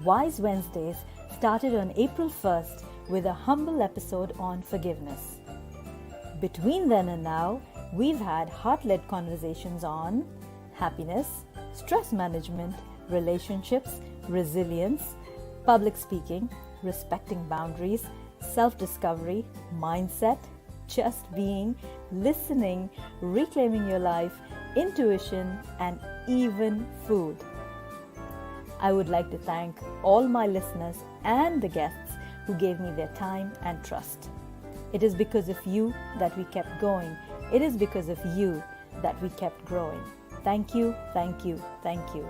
Wise Wednesdays started on April 1st with a humble episode on forgiveness. Between then and now, we've had heart-led conversations on happiness, stress management, relationships, resilience, public speaking, respecting boundaries, self-discovery, mindset, just being, listening, reclaiming your life, intuition, and even food. I would like to thank all my listeners and the guests who gave me their time and trust. It is because of you that we kept going. It is because of you that we kept growing. Thank you, thank you, thank you.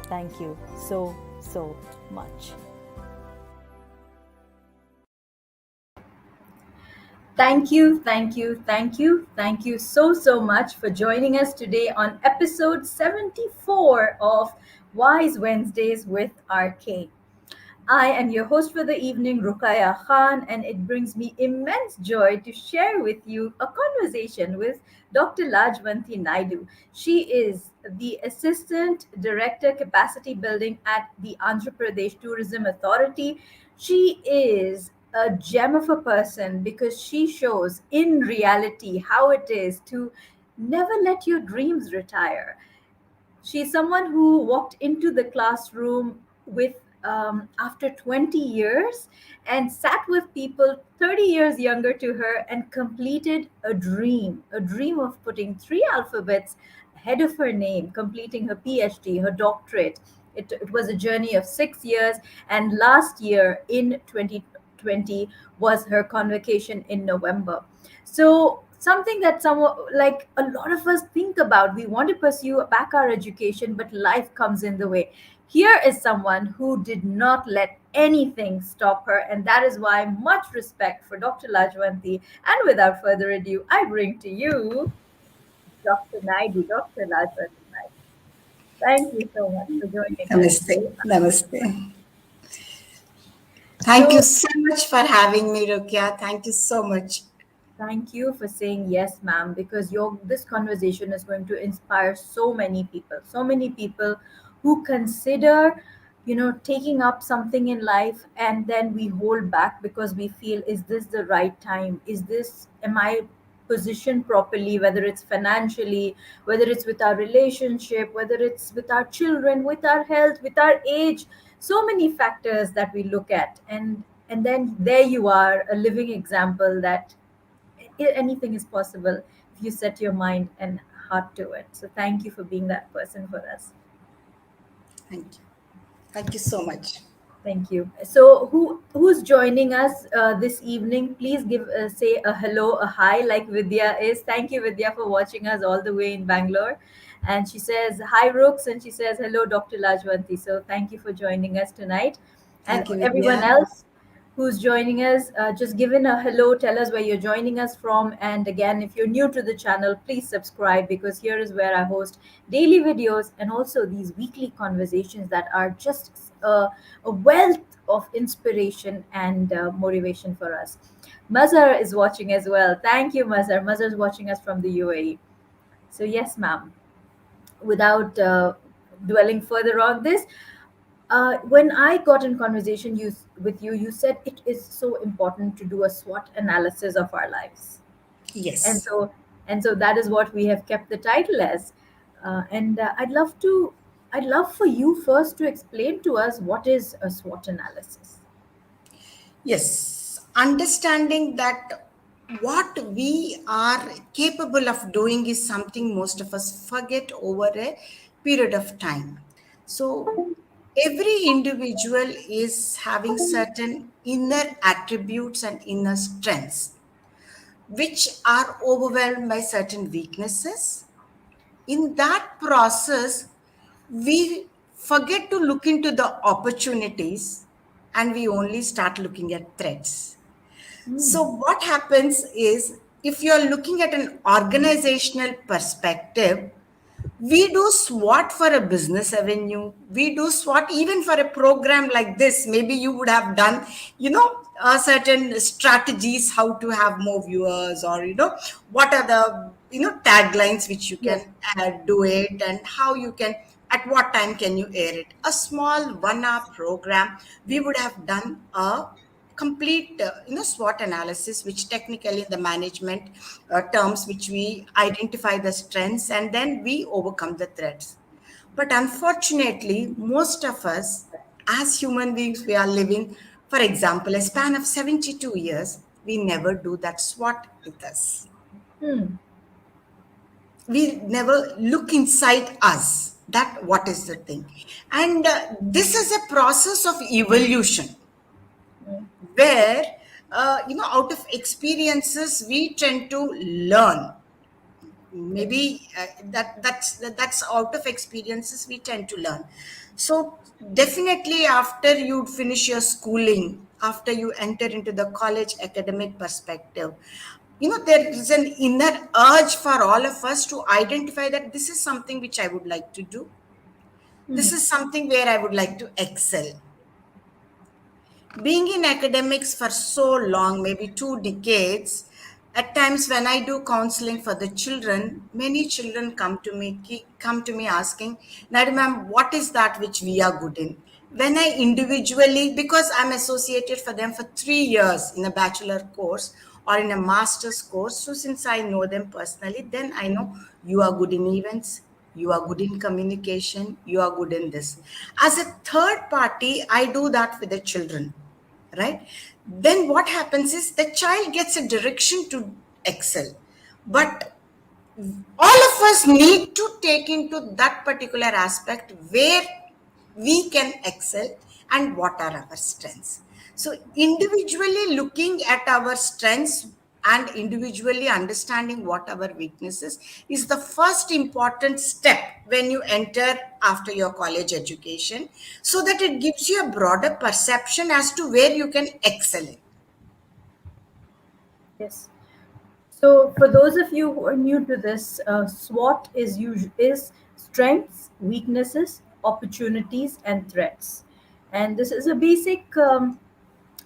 Thank you so, so much. Thank you, thank you, thank you, thank you so, so much for joining us today on episode 74 of Wise Wednesdays with RK. I am your host for the evening, Ruqya Khan, and it brings me immense joy to share with you a conversation with Dr. Lajwanti Naidu. She is the Assistant Director Capacity Building at the Andhra Pradesh Tourism Authority. She is a gem of a person because she shows in reality how it is to never let your dreams retire. She's someone who walked into the classroom with after 20 years and sat with people 30 years younger to her and completed a dream of putting three alphabets ahead of her name, completing her Ph.D, her doctorate. It was a journey of 6 years, and last year in 2020 was her convocation in November. So something that someone like a lot of us think about, we want to pursue back our education, but life comes in the way. Here is someone who did not let anything stop her, and that is why much respect for Dr. Lajwanti. And without further ado, I bring to you Dr. Naidu, Dr. Lajwanti Naidu. Thank you so much for joining us Namaste. today. Namaste. Thank you So, so much for having me, Ruqya. Thank you so much. thank you for saying yes, ma'am, because your this conversation is going to inspire so many people who consider, taking up something in life, and then we hold back because we feel, is this the right time? Am I positioned properly, whether it's financially, whether it's with our relationship, whether it's with our children, with our health, with our age, so many factors that we look at. And then there you are, a living example that anything is possible if you set your mind and heart to it. So thank you for being that person for us. Thank you. Thank you so much. Thank you. So who's joining us this evening? Please say a hello, a hi, like Vidya is. Thank you, Vidya, for watching us all the way in Bangalore. And she says hi, Rooks, and she says hello, Dr. Lajwanti. So thank you for joining us tonight. And Thank you, everyone Vidya. else who's joining us, just give in a hello, tell us where you're joining us from. And again, if you're new to the channel, please subscribe, because here is where I host daily videos and also these weekly conversations that are just a wealth of inspiration and motivation for us. Mazhar is watching as well. Thank you, Mazhar. Mazhar is watching us from the UAE. So yes, ma'am. Without dwelling further on this, when I got in conversation with you, you said it is so important to do a SWOT analysis of our lives, and Yes. so that is what we have kept the title as. And I'd love for you first to explain to us what is a SWOT analysis. Yes. Understanding that what we are capable of doing is something most of us forget over a period of time. So, every individual is having certain inner attributes and inner strengths, which are overwhelmed by certain weaknesses. In that process, we forget to look into the opportunities and we only start looking at threats. Hmm. So, what happens is if you're looking at an organizational perspective, we do SWOT for a business avenue. We do SWOT even for a program like this. Maybe you would have done, certain strategies, how to have more viewers, or, what are the taglines which you Yes. can do it, and how you can, at what time can you air it. A small 1 hour program, we would have done a complete SWOT analysis, which technically in the management terms, which we identify the strengths and then we overcome the threats. But unfortunately, most of us as human beings, we are living, for example, a span of 72 years, we never do that SWOT with us. Hmm. We never look inside us, that what is the thing. And this is a process of evolution, where out of experiences we tend to learn. Maybe that's out of experiences we tend to learn. So definitely, after you finish your schooling, after you enter into the college academic perspective, there is an inner urge for all of us to identify that this is something which I would like to do, this is something where I would like to excel. Being in academics for so long, maybe 2 decades, at times when I do counseling for the children, many children come to me asking, Naidu ma'am, what is that which we are good in? When I individually, because I'm associated for them for 3 years in a bachelor course or in a master's course, so since I know them personally, then I know you are good in events, you are good in communication, you are good in this. As a third party, I do that with the children, right? Then what happens is the child gets a direction to excel, but all of us need to take into that particular aspect where we can excel and what are our strengths. So individually looking at our strengths and individually understanding what our weaknesses is the first important step when you enter after your college education, so that it gives you a broader perception as to where you can excel in. Yes. So, for those of you who are new to this, SWOT is strengths, weaknesses, opportunities, and threats. And this is a basic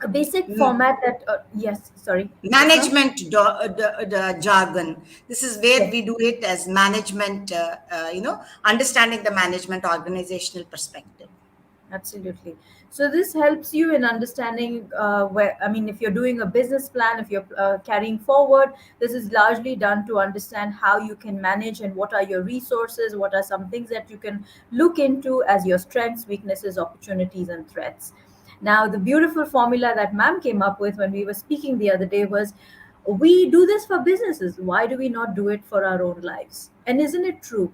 Mm, format that. Yes, sorry. Yes, ma'am. management the jargon. This is where Yes. we do it as management, understanding the management organizational perspective. Absolutely. So this helps you in understanding where, I mean, if you're doing a business plan, if you're carrying forward, this is largely done to understand how you can manage and what are your resources, what are some things that you can look into as your strengths, weaknesses, opportunities, and threats. Now, the beautiful formula that ma'am came up with when we were speaking the other day was, we do this for businesses. Why do we not do it for our own lives? And isn't it true?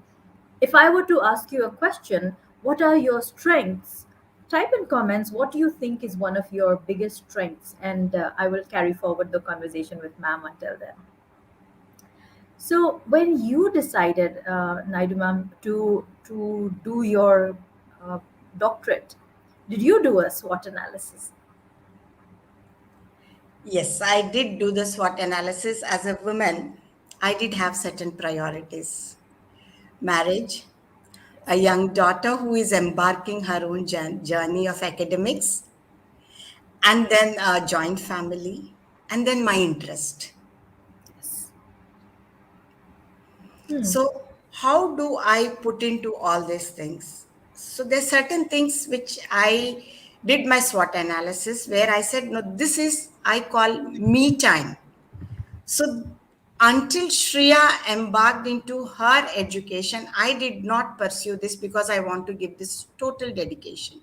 If I were to ask you a question, what are your strengths? Type in comments what do you think is one of your biggest strengths, and I will carry forward the conversation with ma'am until then. So, when you decided, Naidu ma'am, to do your uh, doctorate, did you do a SWOT analysis? Yes, I did do the SWOT analysis. As a woman, I did have certain priorities: marriage, a young daughter who is embarking her own journey of academics, and then a joint family, and then my interest. Yes. Hmm. So, how do I put into all these things? So, there's certain things which I did my SWOT analysis where I said, no, this is, I call me time. So, until Shreya embarked into her education, I did not pursue this because I want to give this total dedication.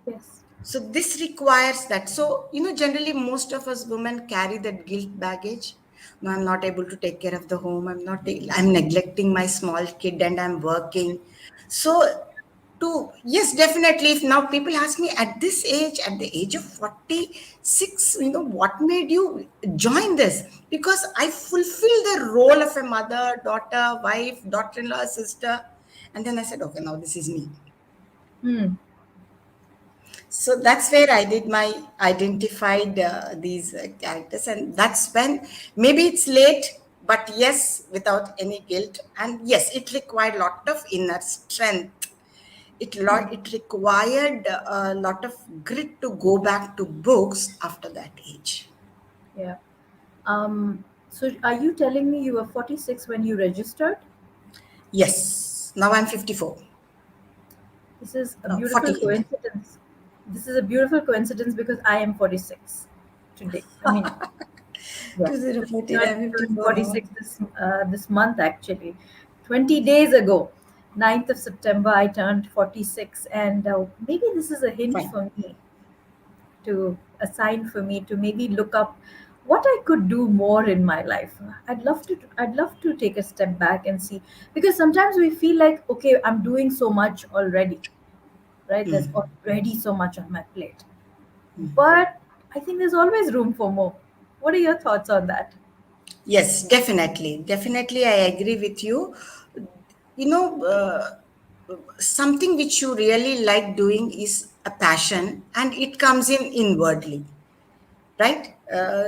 Yes. So this requires that. So, generally most of us women carry that guilt baggage. No, I'm not able to take care of the home. I'm neglecting my small kid and I'm working. So yes, definitely. If now people ask me at this age, at the age of 46, what made you join this? Because I fulfill the role of a mother, daughter, wife, daughter-in-law, sister. And then I said, okay, now this is me. Hmm. So that's where I did my identified these characters, and that's when maybe it's late, but yes, without any guilt, and yes, it required a lot of inner strength. It required a lot of grit to go back to books after that age. Yeah. Um, So are you telling me you were 46 when you registered? Yes, now I'm 54. This is a No, beautiful 48. coincidence. This is a beautiful coincidence because I am 46 today. I mean, yes, just 2014, I'm turned 54 now. 46 this month actually. 20 days ago, 9th of September, I turned 46, and maybe this is a hint Fine. for me, to a sign for me to maybe look up what I could do more in my life. I'd love to take a step back and see, because sometimes we feel like, okay, I'm doing so much already, right? There's already so much on my plate. But I think there's always room for more. What are your thoughts on that? Yes, definitely. Definitely, I agree with you. You know, something which you really like doing is a passion, and it comes in inwardly, right?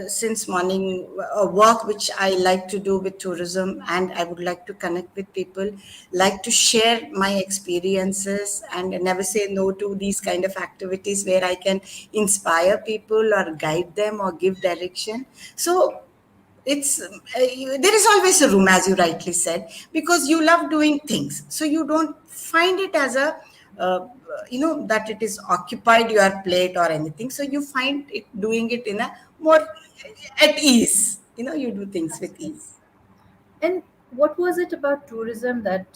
Since morning, work which I like to do with tourism, and I would like to connect with people, like to share my experiences, and never say no to these kind of activities where I can inspire people or guide them or give direction. So it's there is always a room, as you rightly said, because you love doing things, so you don't find it as a uh, that it is occupied your plate or anything, so you find it doing it in a more at ease, you do things with Absolutely. ease. And what was it about tourism that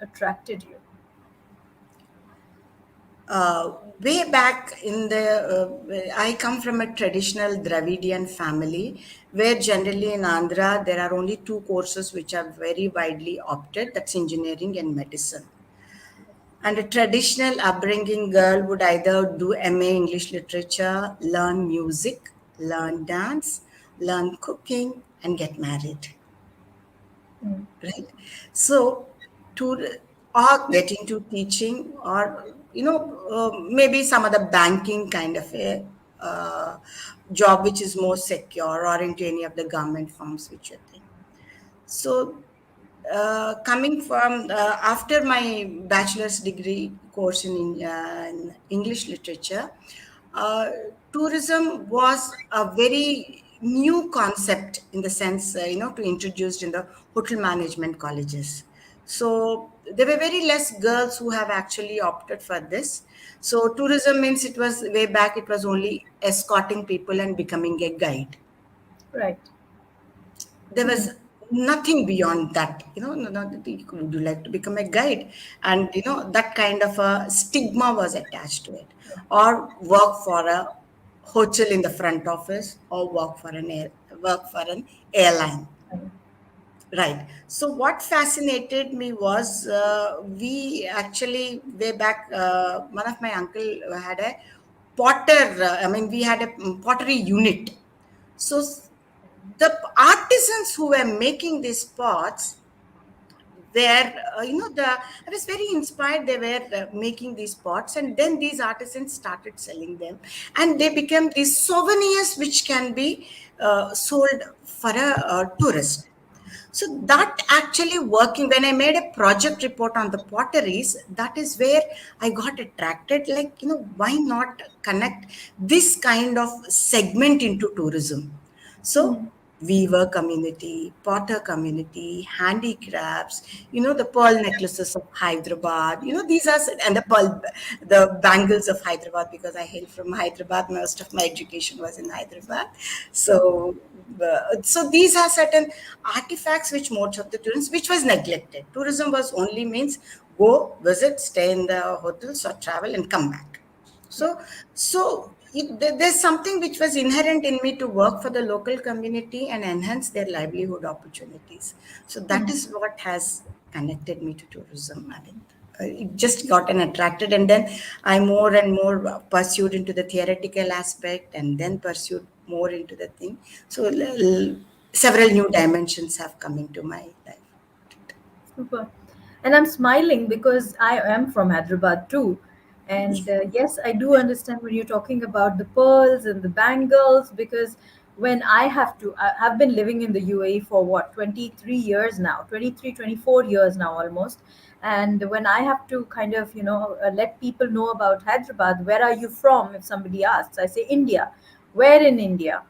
attracted you? Way back in the I come from a traditional Dravidian family, where generally in Andhra there are only two courses which are very widely opted, that's engineering and medicine. And a traditional upbringing girl would either do MA English literature, learn music, learn dance, learn cooking, and get married, Mm. right? So, to or get into teaching, or maybe some other banking kind of a job which is more secure, or into any of the government firms which you think. So, coming from after my bachelor's degree course in English literature, uh, tourism was a very new concept in the sense, to introduced in the hotel management colleges. So there were very less girls who have actually opted for this. So tourism means it was way back, it was only escorting people and becoming a guide. Right. There Hmm. was nothing beyond that, would you like to become a guide, and that kind of a stigma was attached to it, or work for a hotel in the front office, or work for an airline. Right. So what fascinated me was, we actually way back, one of my uncle had a potter. We had a pottery unit. So the artisans who were making these pots were, I was very inspired. They were making these pots, and then these artisans started selling them, and they became these souvenirs which can be sold for a tourist. So that actually working, when I made a project report on the potteries, that is where I got attracted. Like, why not connect this kind of segment into tourism? So weaver community, potter community, handicrafts, the pearl necklaces of Hyderabad, these are, and the bangles of Hyderabad, because I hail from Hyderabad. Most of my education was in Hyderabad. So, so these are certain artifacts which most of the tourists, which was neglected. Tourism was only means go, visit, stay in the hotels or travel and come back. Yeah. There's something which was inherent in me to work for the local community and enhance their livelihood opportunities. So that is what has connected me to tourism. It just gotten attracted, and then I more and more pursued into the theoretical aspect, and then pursued more into the thing. So several new dimensions have come into my life. Super. And I'm smiling because I am from Hyderabad too. And yes, I do understand when you're talking about the pearls and the bangles, because when I have been living in the UAE for what, 23 years now, 23, 24 years now almost. And when I have to kind of, let people know about Hyderabad, where are you from? If somebody asks, I say India. Where in India?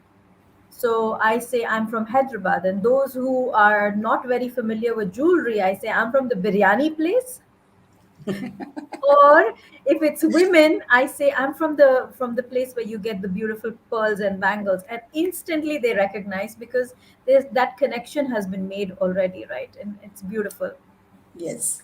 So I say I'm from Hyderabad. And those who are not very familiar with jewelry, I say I'm from the biryani place. Or if it's women, I say I'm from the place where you get the beautiful pearls and bangles, and instantly they recognize, because there's that connection has been made already, right? And it's beautiful. Yes.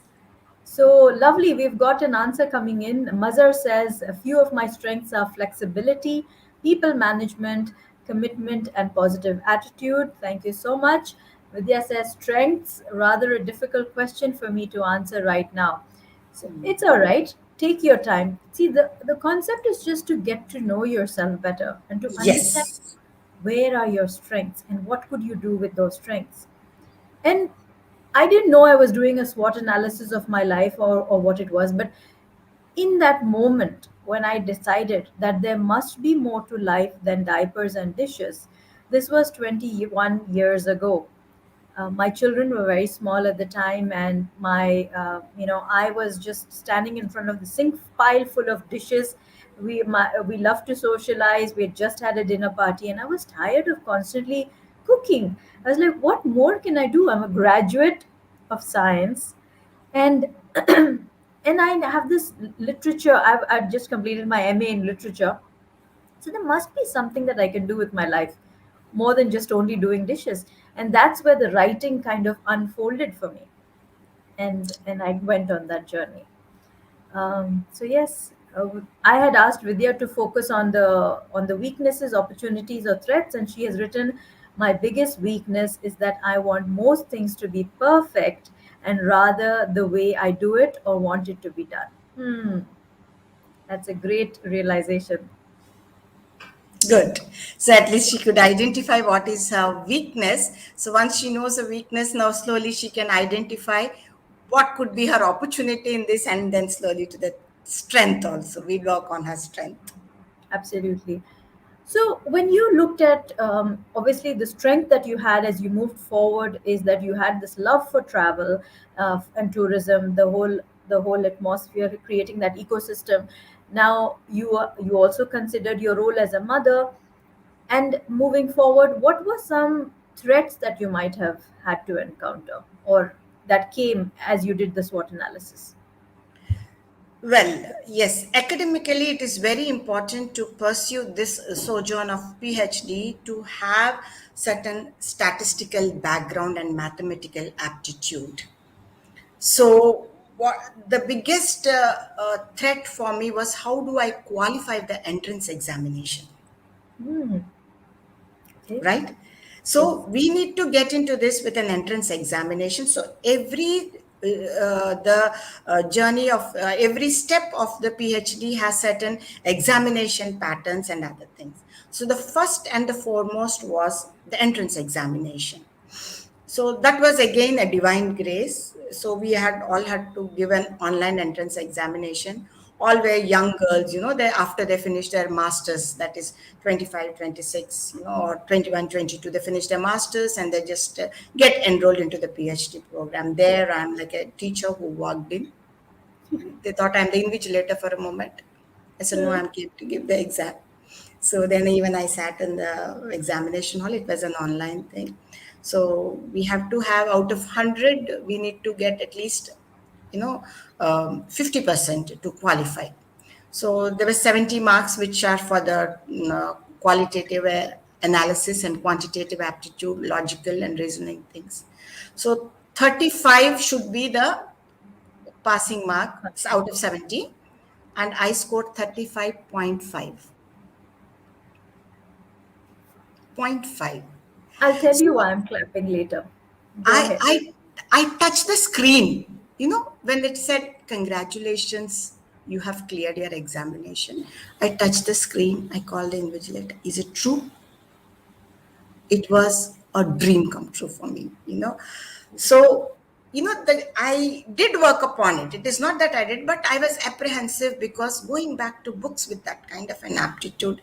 So lovely. We've got an answer coming in. Mazhar says a few of my strengths are flexibility, people management, commitment, and positive attitude. Thank you so much. Vidya says strengths, rather a difficult question for me to answer right now. So it's all right. Take your time. See, the concept is just to get to know yourself better and to understand Yes. where are your strengths and what could you do with those strengths. And I didn't know I was doing a SWOT analysis of my life, or what it was, but in that moment when I decided that there must be more to life than diapers and dishes, this was 21 years ago. My children were very small at the time, and I was just standing in front of the sink pile full of dishes. We love to socialize. We had just had a dinner party, and I was tired of constantly cooking. I was like, what more can I do? I'm a graduate of science, and and I have this literature. I've just completed my MA in literature, so there must be something that I can do with my life more than just only doing dishes. And that's where the writing kind of unfolded for me. And I went on that journey. So yes, I had asked Vidya to focus on the weaknesses, opportunities, or threats, and she has written, "My biggest weakness is that I want most things to be perfect, and rather the way I do it or want it to be done." That's a great realization. Good. So at least she could identify what is her weakness. So once she knows her weakness, now slowly she can identify what could be her opportunity in this, and then slowly to the strength also. We work on her strength. Absolutely. So, when you looked at, obviously, the strength that you had as you moved forward is that you had this love for travel and tourism, the whole atmosphere, creating that ecosystem. Now, you also considered your role as a mother, and moving forward, what were some threats that you might have had to encounter, or that came as you did the SWOT analysis? Well, yes, academically, it is very important to pursue this sojourn of PhD to have certain statistical background and mathematical aptitude. So, what the biggest threat for me was how do I qualify the entrance examination, Hmm. Okay. right? Yes. So we need to get into this with an entrance examination. So the journey of every step of the PhD has certain examination patterns and other things. So the first and the foremost was the entrance examination. So that was again a divine grace. So we had all had to give an online entrance examination. All were young girls, they after they finished their masters, that is 25, 26, or 21, 22, they finished their masters and they just get enrolled into the PhD program. There I'm like a teacher who walked in. They thought I'm the invigilator for a moment. I said, no, Hmm. I'm came to give the exam. So then even I sat in the examination hall. It was an online thing. So we have to have out of 100, we need to get at least, 50% to qualify. So there were 70 marks, which are for the qualitative analysis and quantitative aptitude, logical and reasoning things. So 35 should be the passing marks out of 70, and I scored 35.5. 0.5. I'll tell you So why I'm clapping later. Go I ahead. I I touched the screen. When it said congratulations, you have cleared your examination. I touched the screen. I called the invigilator. Is it true? It was a dream come true for me. So that I did work upon it. It is not that I did, but I was apprehensive because going back to books with that kind of an aptitude,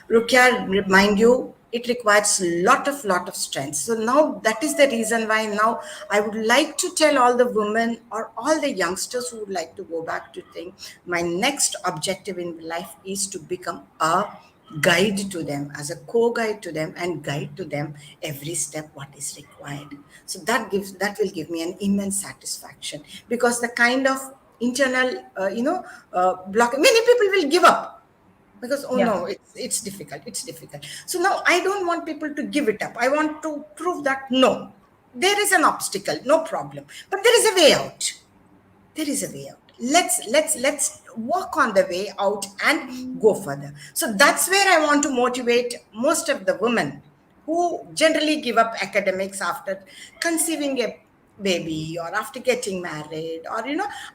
Ruqya, remind you, it requires lot of strength. So now that is the reason why now I would like to tell all the women or all the youngsters who would like to go back to think my next objective in life is to become a guide to them, as a co-guide to them, and guide to them every step what is required. So that will give me an immense satisfaction, because the kind of internal block, many people will give up because, oh Yeah. no, it's difficult, it's difficult. So now I don't want people to give it up. I want to prove that no, there is an obstacle, no problem, but there is a way out. There is a way out. Let's work on the way out and go further. So that's where I want to motivate most of the women who generally give up academics after conceiving a baby, or after getting married, or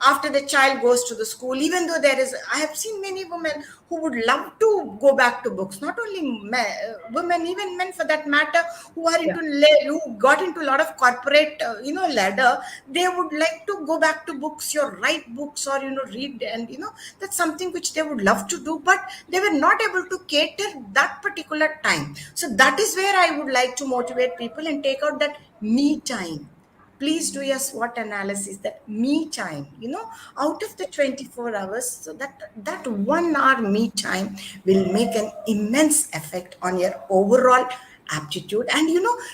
after the child goes to the school. Even though I have seen many women who would love to go back to books. Not only women, even men for that matter, who are Yeah. who got into a lot of corporate ladder. They would like to go back to books, or write books, or read, and that's something which they would love to do, but they were not able to cater that particular time. So that is where I would like to motivate people and take out that me time. Please do your SWOT analysis, that me time, out of the 24 hours. So that 1 hour me time will make an immense effect on your overall aptitude. And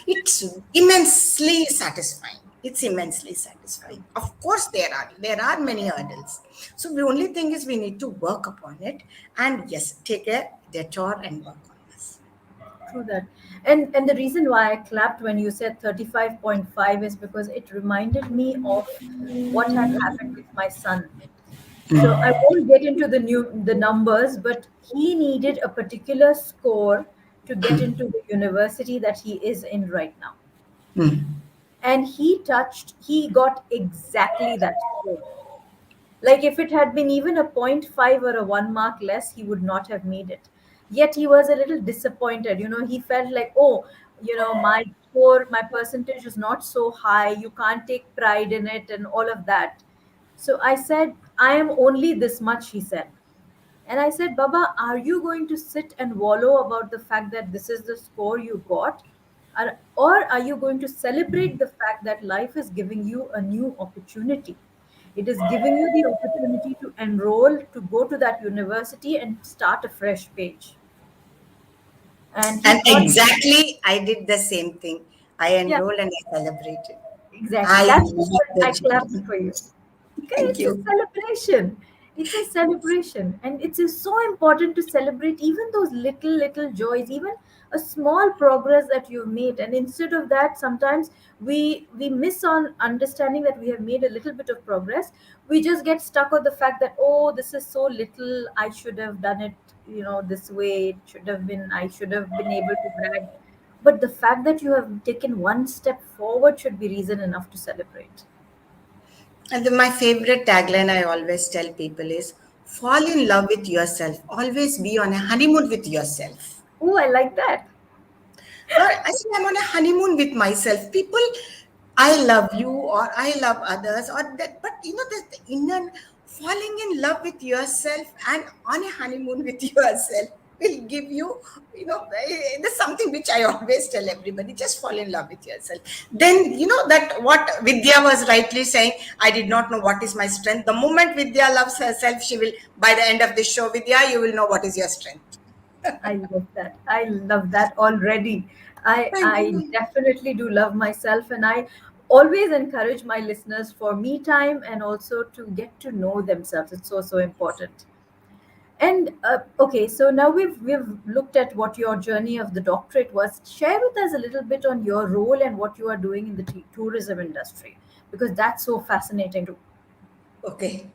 it's immensely satisfying. It's immensely satisfying. Of course, there are many hurdles. So the only thing is we need to work upon it, and yes, take a detour and work on this. True that. And the reason why I clapped when you said 35.5 is because it reminded me of what had happened with my son. So I won't get into the numbers, but he needed a particular score to get into the university that he is in right now. And he got exactly that score. Like if it had been even a point 0.5 or a 1 mark less, he would not have made it. Yet he was a little disappointed. He felt like, oh, my score, my percentage is not so high. You can't take pride in it and all of that. So I said, I am only this much, he said. And I said, Baba, are you going to sit and wallow about the fact that this is the score you got? Or are you going to celebrate the fact that life is giving you a new opportunity? It is giving you the opportunity to enroll, to go to that university and start a fresh page. And he And thought, exactly, I did the same thing. I yeah, enrolled and I celebrated. exactly. I That's love what the I clapped journey. for you. Okay, Thank it's a you. celebration. It's a celebration, and it's just so important to celebrate even those little joys, even a small progress that you've made. And instead of that, sometimes we miss on understanding that we have made a little bit of progress. We just get stuck on the fact that, oh, this is so little. I should have done it, this way. It should have been. I should have been able to brag. But the fact that you have taken one step forward should be reason enough to celebrate. And then my favorite tagline I always tell people is fall in love with yourself. Always be on a honeymoon with yourself. Oh, I like that. I say I'm on a honeymoon with myself. People, I love you, or I love others, or that, but the inner falling in love with yourself and on a honeymoon with yourself will give you, there's something which I always tell everybody, just fall in love with yourself. Then, that what Vidya was rightly saying, I did not know what is my strength. The moment Vidya loves herself, she will, by the end of the show, Vidya, you will know what is your strength. I love that. I love that already. Thank I you. definitely do love myself, and I always encourage my listeners for me time and also to get to know themselves. It's so important. And okay, so now we've looked at what your journey of the doctorate was. Share with us a little bit on your role and what you are doing in the tourism industry, because that's so fascinating too. Okay.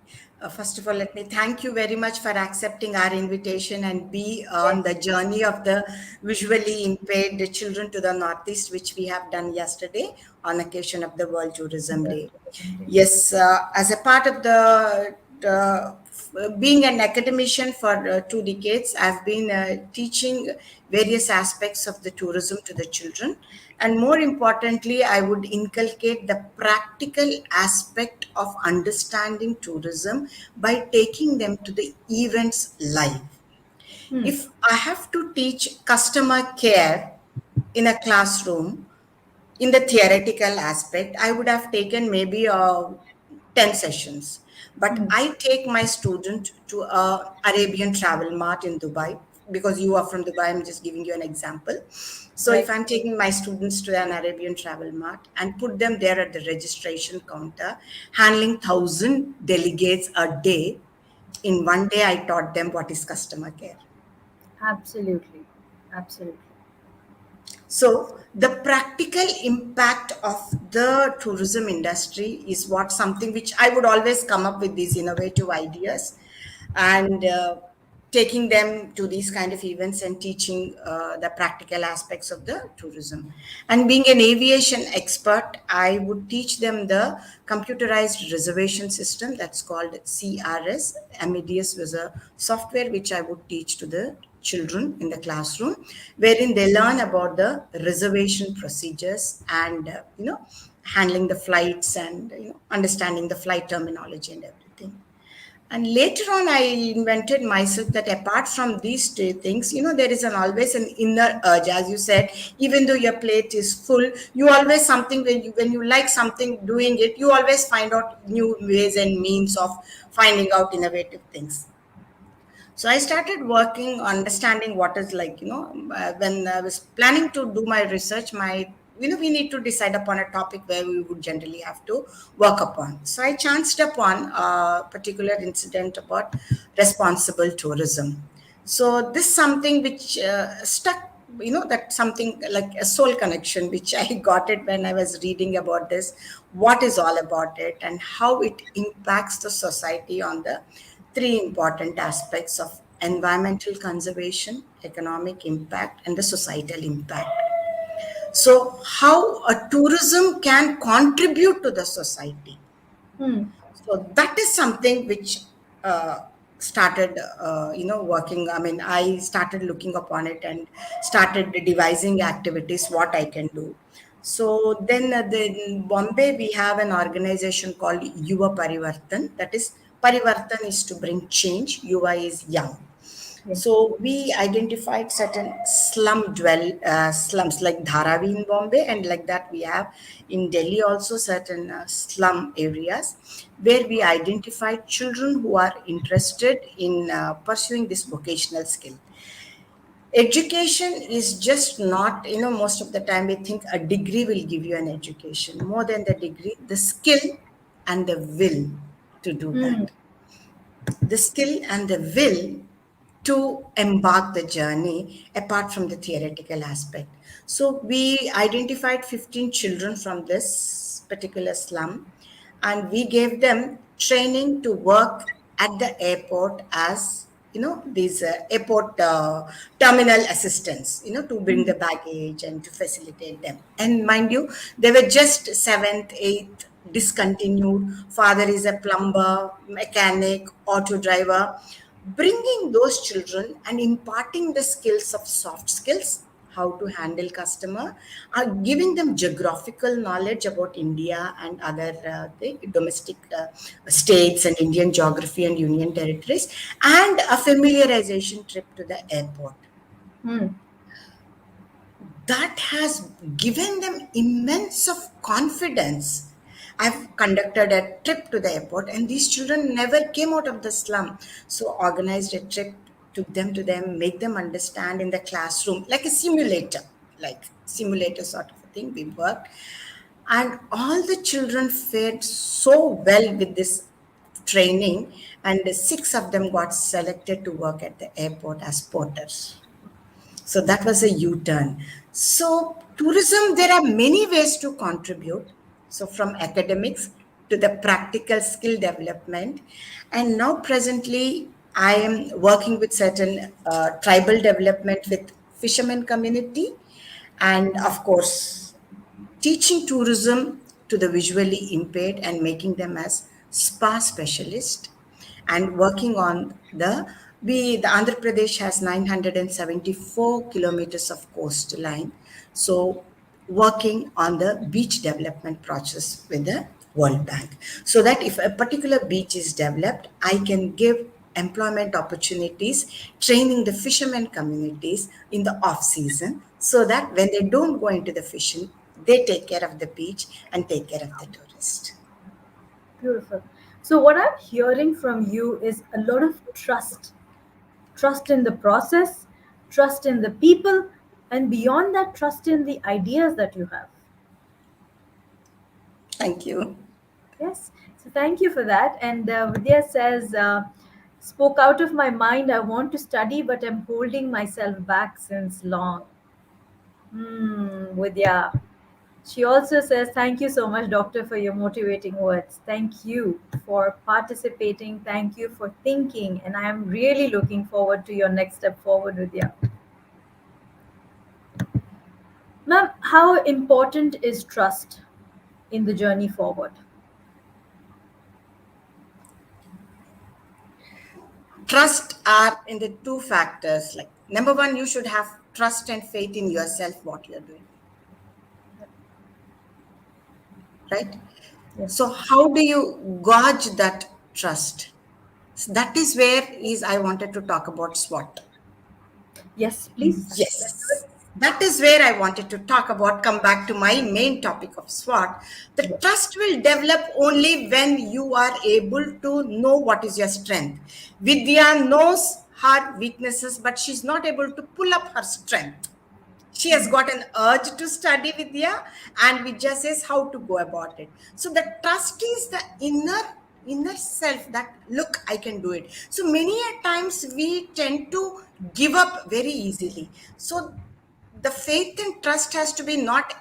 First of all, let me thank you very much for accepting our invitation and be Yes. on the journey of the visually impaired children to the Northeast, which we have done yesterday on occasion of the World Tourism Day. Yes, as a part of being an academician for 2 decades, I've been teaching various aspects of the tourism to the children. And more importantly, I would inculcate the practical aspect of understanding tourism by taking them to the events live. Hmm. If I have to teach customer care in a classroom, in the theoretical aspect, I would have taken maybe 10 sessions. But Hmm. I take my student to a Arabian travel mart in Dubai. because you are from Dubai, I'm just giving you an example. So if Right. I'm taking my students to an Arabian travel mart and put them there at the registration counter, handling 1,000 delegates a day, in one day I taught them what is customer care. Absolutely. Absolutely. So the practical impact of the tourism industry is what something which I would always come up with these innovative ideas, and taking them to these kind of events and teaching the practical aspects of the tourism. And being an aviation expert, I would teach them the computerized reservation system that's called CRS. Amadeus was a software which I would teach to the children in the classroom, wherein they learn about the reservation procedures and handling the flights and understanding the flight terminology and everything. And later on, I invented myself that apart from these two things, there is always an inner urge, as you said. Even though your plate is full, you always something when you like something, doing it, you always find out new ways and means of finding out innovative things. So I started working, understanding what is like, when I was planning to do my research, we need to decide upon a topic where we would generally have to work upon. So I chanced upon a particular incident about responsible tourism. So this something which stuck, that something like a soul connection, which I got it when I was reading about this, what is all about it and how it impacts the society on the three important aspects of environmental conservation, economic impact, and the societal impact. So, how a tourism can contribute to the society. Hmm. So that is something which started, working. I mean, I started looking upon it and started devising activities, what I can do. So then, in Bombay, we have an organization called Yuva Parivartan. That is, Parivartan is to bring change. Yuva is young. Yes. So we identified certain slums like Dharavi in Bombay, and like that we have in Delhi also certain slum areas where we identified children who are interested in pursuing this vocational skill. Education is just not, most of the time we think a degree will give you an education. More than the degree, the skill and the will to do Hmm. that, the skill and the will to embark the journey apart from the theoretical aspect. So we identified 15 children from this particular slum, and we gave them training to work at the airport as these airport terminal assistants, to bring the baggage and to facilitate them. And mind you, they were just seventh, eighth, discontinued. Father is a plumber, mechanic, auto driver. Bringing those children and imparting the skills of soft skills, how to handle customer, giving them geographical knowledge about India and other the domestic states and Indian geography and union territories, and a familiarization trip to the airport. Hmm. That has given them immense of confidence. I've conducted a trip to the airport and these children never came out of the slum. So organized a trip, took them to them, make them understand in the classroom, like simulator sort of a thing we worked. And all the children fared so well with this training, and six of them got selected to work at the airport as porters. So that was a U turn. So, tourism, there are many ways to contribute. So, from academics to the practical skill development. And now, presently, I am working with certain tribal development with fishermen community, and of course teaching tourism to the visually impaired and making them as spa specialist, and working on the Andhra Pradesh has 974 kilometers of coastline. So working on the beach development process with the World Bank, so that if a particular beach is developed, I can give employment opportunities, training the fishermen communities in the off season, so that when they don't go into the fishing, they take care of the beach and take care of the tourist. Beautiful. So, what I'm hearing from you is a lot of trust in the process, trust in the people, and beyond that, trust in the ideas that you have. Thank you. Yes. So thank you for that. And Vidya says, spoke out of my mind. I want to study, but I'm holding myself back since long. Vidya. She also says, thank you so much, Doctor, for your motivating words. Thank you for participating. Thank you for thinking. And I am really looking forward to your next step forward, Vidya. Ma'am, how important is trust in the journey forward? Trust are in the two factors. Like number one, you should have trust and faith in yourself, what you're doing, right? Yes. So how do you gauge that trust? So that is where is I wanted to talk about SWOT. Yes, please. Let's do Yes, it. that is where I wanted to talk about. Come back to my main topic of SWOT. The Yes. trust will develop only when you are able to know what is your strength. Vidya knows her weaknesses, but she's not able to pull up her strength. She has got an urge to study Vidya, and Vidya says how to go about it. So the trust is the inner self that look, I can do it. So many a times we tend to give up very easily. So the faith and trust has to be not,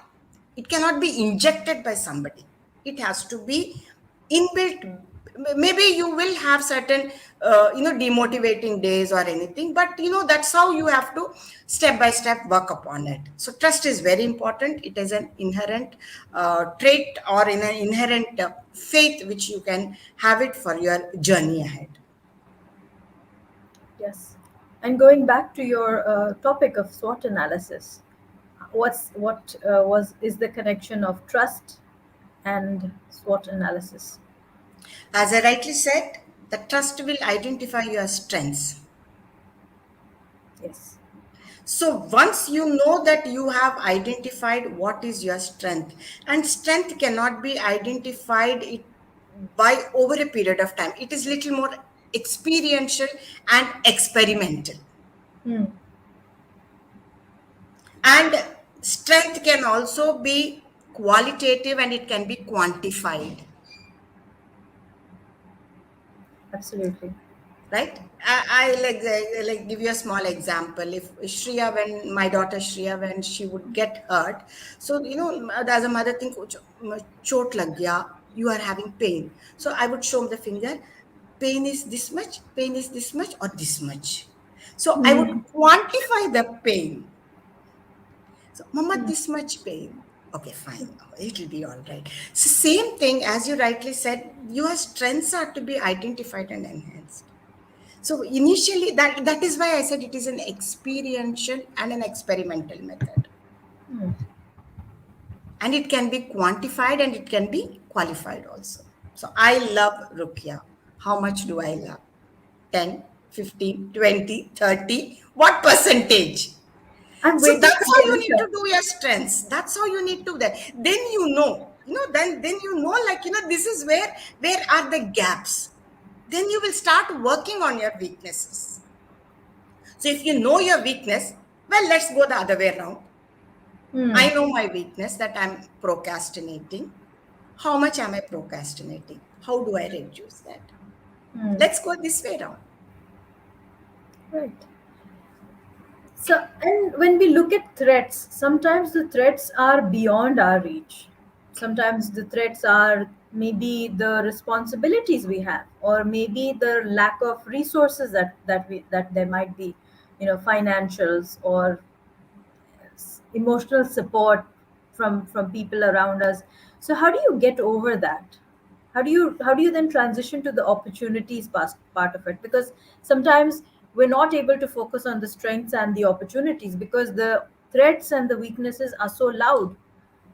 it cannot be injected by somebody, it has to be inbuilt. Maybe you will have certain demotivating days or anything, but that's how you have to step by step work upon it. So trust is very important. It is an inherent trait or in an inherent faith which you can have it for your journey ahead. Yes. And going back to your topic of SWOT analysis, what is the connection of trust and SWOT analysis? As I rightly said, the trust will identify your strengths. Yes. So once you know that you have identified what is your strength, and strength cannot be identified by over a period of time. It is little more experiential and experimental. Hmm. And strength can also be qualitative and it can be quantified. Absolutely. Right? I like give you a small example. If Shreya, when my daughter Shreya, when she would get hurt, so as a mother think, "Oh, chot lag gaya, you are having pain." So I would show the finger, pain is this much, pain is this much, or this much. So I would Hmm. quantify the pain. So, Mama, this much pain. Okay, fine. It will be all right. So, same thing as you rightly said, your strengths are to be identified and enhanced. So initially, that is why I said it is an experiential and an experimental method. Hmm. And it can be quantified and it can be qualified also. So I love Ruqya. How much do I love? 10, 15, 20, 30? What percentage? I'm So waiting for that's how the you need answer. to do your strengths. That's how you need to that. Then then you know, like, this is where are the gaps. Then you will start working on your weaknesses. So if you know your weakness, well, let's go the other way around. Hmm. I know my weakness that I'm procrastinating. How much am I procrastinating? How do I reduce that? Hmm. Let's go this way around. Right. So, and when we look at threats, sometimes the threats are beyond our reach. Sometimes the threats are maybe the responsibilities we have, or maybe the lack of resources that there might be, financials or emotional support from people around us. So how do you get over that? How do you then transition to the opportunities part of it? Because sometimes we're not able to focus on the strengths and the opportunities because the threats and the weaknesses are so loud.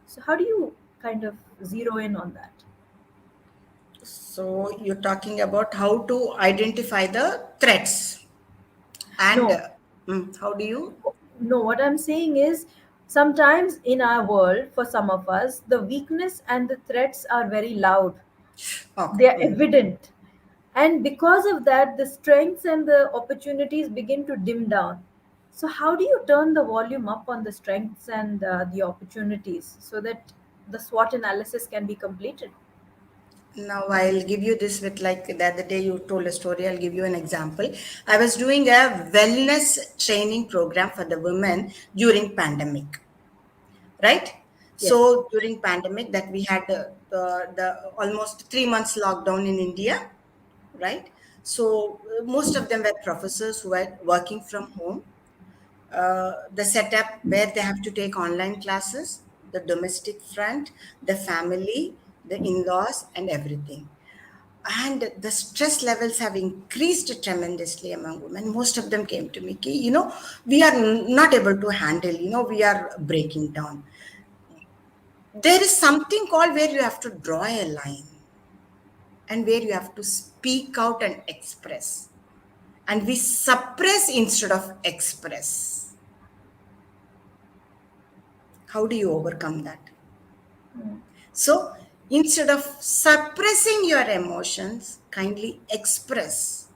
So how do you kind of zero in on that? So you're talking about how to identify the threats and No, how do you? no, what I'm saying is sometimes in our world, for some of us, the weakness and the threats are very loud. Okay. They are evident, and because of that the strengths and the opportunities begin to dim down. So, how do you turn the volume up on the strengths and the opportunities so that the SWOT analysis can be completed? Now I'll give you this with, like the other day you told a story. I'll give you an example. I was doing a wellness training program for the women during pandemic, right? Yes. So during pandemic that we had the almost 3 months lockdown in India, right? So most of them were professors who were working from home. The setup where they have to take online classes, the domestic front, the family, the in-laws, and everything. And the stress levels have increased tremendously among women. Most of them came to me, "Ki, we are not able to handle, we are breaking down." There is something called where you have to draw a line and where you have to speak out and express. And we suppress instead of express. How do you overcome that? So instead of suppressing your emotions, kindly express.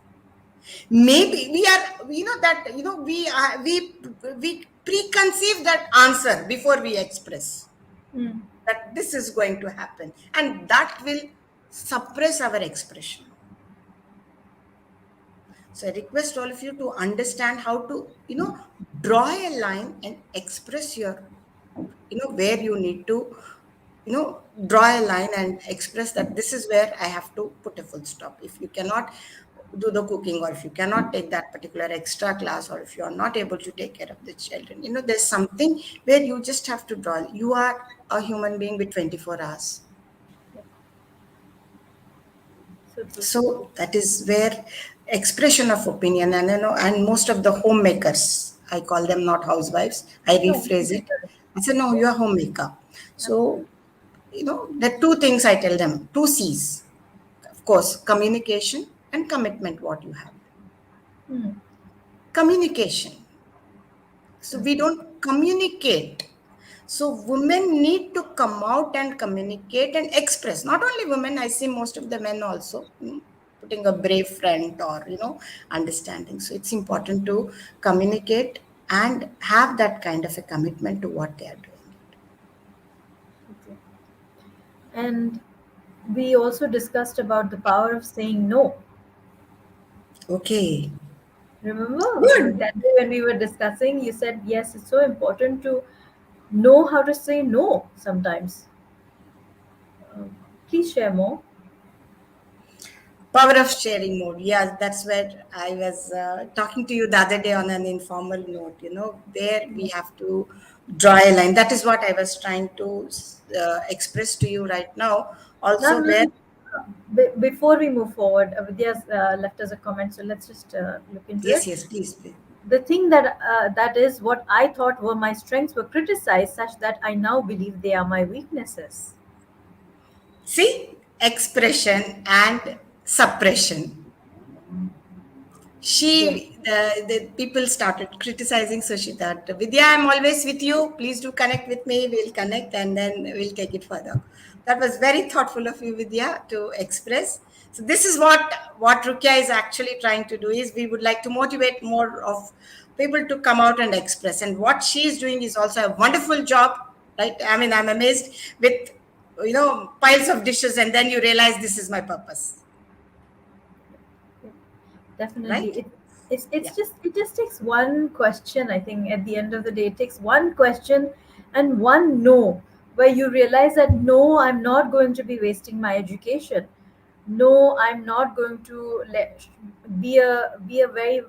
Maybe we are, that, we preconceive that answer before we express Mm. that this is going to happen, and that will suppress our expression. So I request all of you to understand how to, draw a line and express your, where you need to, draw a line and express that this is where I have to put a full stop. If you cannot do the cooking, or if you cannot take that particular extra class, or if you are not able to take care of the children, there's something where you just have to draw. You are a human being with 24 hours. So true. So that is where expression of opinion, and and most of the homemakers, I call them not housewives, I No, rephrase it. homemakers. I say, no, you're a homemaker. Absolutely. So, there are two things I tell them, two C's. Of course, communication and commitment, what you have. Mm. Communication. So we don't communicate. So women need to come out and communicate and express. Not only women, I see most of the men also, putting a brave front, or understanding. So it's important to communicate and have that kind of a commitment to what they are doing. Okay. And we also discussed about the power of saying no. Okay, Remember good. that day when we were discussing, you said, yes, it's so important to know how to say no sometimes. Uh, Please share more. Power of sharing mode. Yeah, that's where I was talking to you the other day on an informal note. Where we have to draw a line. That is what I was trying to express to you right now. Also, where, Ma'am, before we move forward, Vidya's left us a comment, so let's just look into yes, it. yes, please, please. The thing that is what I thought were my strengths were criticized, such that I now believe they are my weaknesses. See, expression and suppression. Yes. The people started criticizing, so she thought, Vidya, I'm always with you, please do connect with me, we'll connect and then we'll take it further. That was very thoughtful of you, Vidya, to express. So this is what Ruqya is actually trying to do, is we would like to motivate more of people to come out and express, and what she is doing is also a wonderful job, right? I mean, I'm amazed with, piles of dishes, and then you realize this is my purpose, Definitely, right? Yeah. it just takes one question. I think at the end of the day, it takes one question and one no, where you realize that no, I'm not going to be wasting my education. No, I'm not going to be a very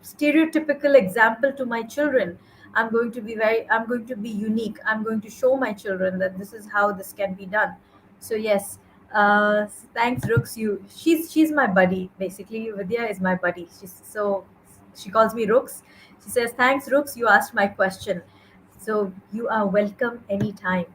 stereotypical example to my children. I'm going to be unique. I'm going to show my children that this is how this can be done. So yes, thanks Rooks. She's my buddy. Basically, Vidya is my buddy. She calls me Rooks. She says, thanks Rooks, you asked my question, so you are welcome anytime.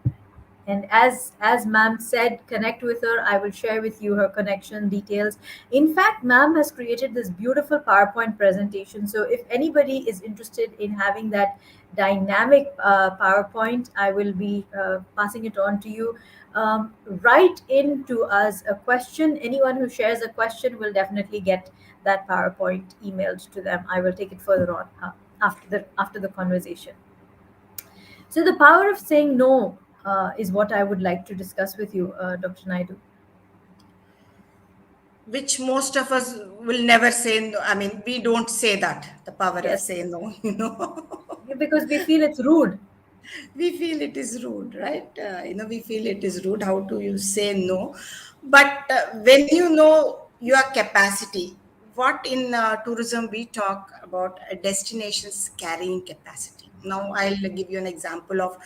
And as ma'am said, connect with her. I will share with you her connection details. In fact, ma'am has created this beautiful PowerPoint presentation, so if anybody is interested in having that dynamic PowerPoint, I will be passing it on to you. Write in to us a question. Anyone who shares a question will definitely get that PowerPoint emailed to them. I will take it further on. after the conversation. So the power of saying no is what I would like to discuss with you, Dr. Naidu. Which most of us will never say no. I mean, we don't say that, the power of Yes, saying no, you know. because we feel it's rude. We feel it is rude, right? We feel it is rude. How do you say no? But when you know your capacity, what in tourism we talk about destinations carrying capacity. Now, I'll give you an example of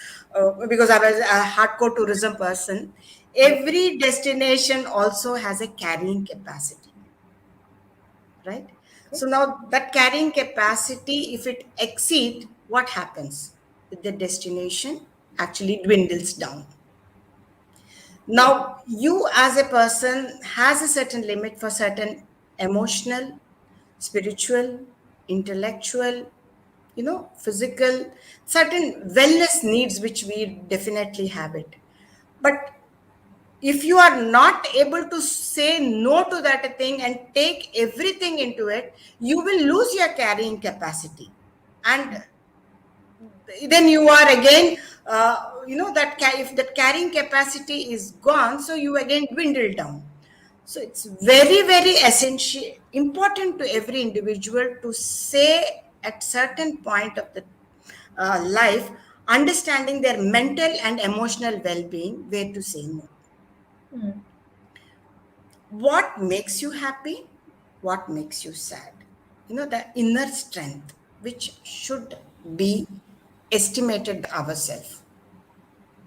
because I was a hardcore tourism person. Yes. Every destination also has a carrying capacity, right? Okay. So now that carrying capacity, if it exceed, what happens? The destination actually dwindles down. Yes. Now you as a person has a certain limit for certain emotional, spiritual, intellectual, physical, certain wellness needs which we definitely have it. But if you are not able to say no to that thing and take everything into it, you will lose your carrying capacity. And then you are again, if that carrying capacity is gone, so you again dwindle down. So it's very, very essential, important to every individual to say at certain point of the life, understanding their mental and emotional well-being, where to say no. Hmm. What makes you happy, what makes you sad, the inner strength which should be estimated ourselves.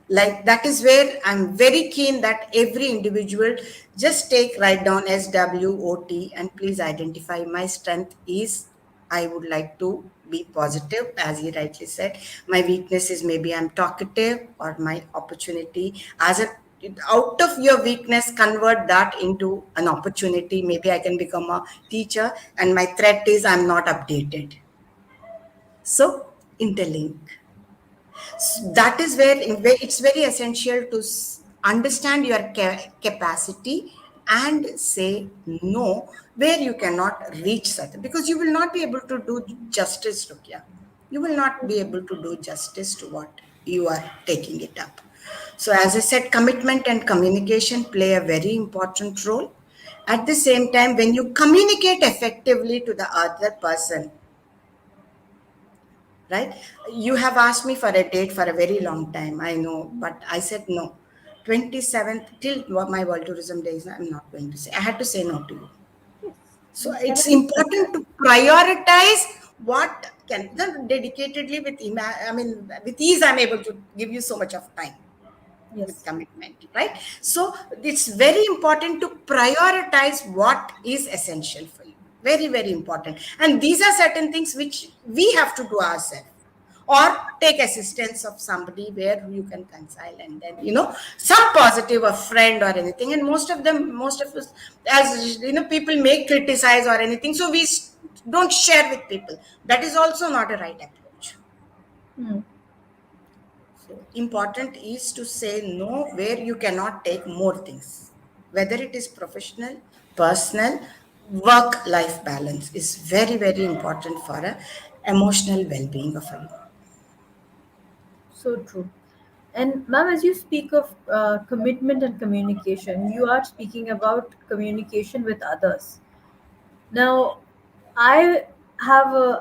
Like that is where I'm very keen that every individual just write down SWOT and please identify my strength is I would like to be positive, as he rightly said. My weakness is maybe I'm talkative, or my opportunity as a out of your weakness, convert that into an opportunity. Maybe I can become a teacher, and my threat is I'm not updated. So interlink. That is where it's very essential to understand your capacity and say no where you cannot reach certain, because you will not be able to do justice, Ruqya. You will not be able to do justice to what you are taking it up. So as I said, commitment and communication play a very important role. At the same time, when you communicate effectively to the other person, right? You have asked me for a date for a very long time, I know, but I said no. 27th till my World Tourism Days, I'm not going to say. I had to say no to you. Yes. So And it's 7 important to prioritize what can then dedicatedly with I mean with ease I'm able to give you so much of time with yes. commitment, right? So it's very important to prioritize what is essential for you. Very, very important. And these are certain things which we have to do ourselves, or take assistance of somebody where you can reconcile, and then some positive, a friend or anything. And most of us, as people may criticize or anything, so we don't share with people. That is also not a right approach. Hmm. So important is to say no where you cannot take more things. Whether it is professional, personal, work-life balance is very, very important for a emotional well-being of a human. So true. And ma'am, as you speak of commitment and communication, you are speaking about communication with others. Now, I I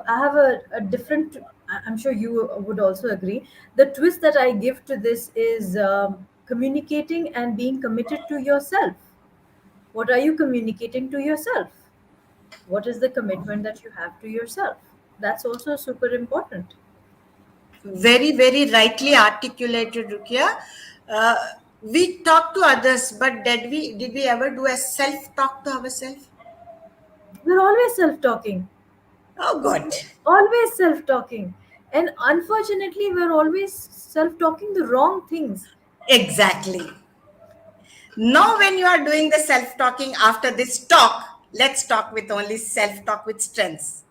have a different. I'm sure you would also agree. The twist that I give to this is communicating and being committed to yourself. What are you communicating to yourself? What is the commitment that you have to yourself? That's also super important. Very, very rightly articulated, Rukia. Uh, we talk to others, but did we ever do a self-talk to ourselves? We're always self-talking. Oh, God. Always self-talking, and unfortunately we're always self-talking the wrong things. Exactly. Now, when you are doing the self-talking after this talk, let's talk with only self-talk with strengths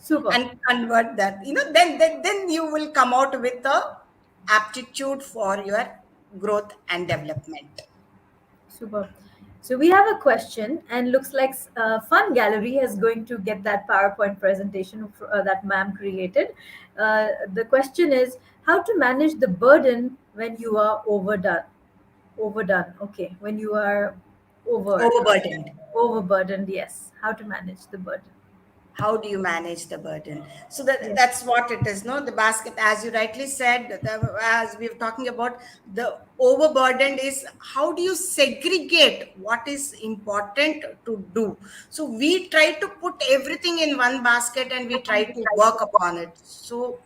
Super. and convert that. Then you will come out with a aptitude for your growth and development. Super. So we have a question, and looks like Fun Gallery is going to get that PowerPoint presentation that ma'am created. The question is how to manage the burden when you are overdone. Overdone. Okay, when you are over Overburdened. overburdened. Yes, how to manage the burden. How do you manage the burden? So Yes. that's what it is, no? The basket, as you rightly said, as we were talking about, the overburdened is how do you segregate what is important to do. So we try to put everything in one basket and we try to work upon it. So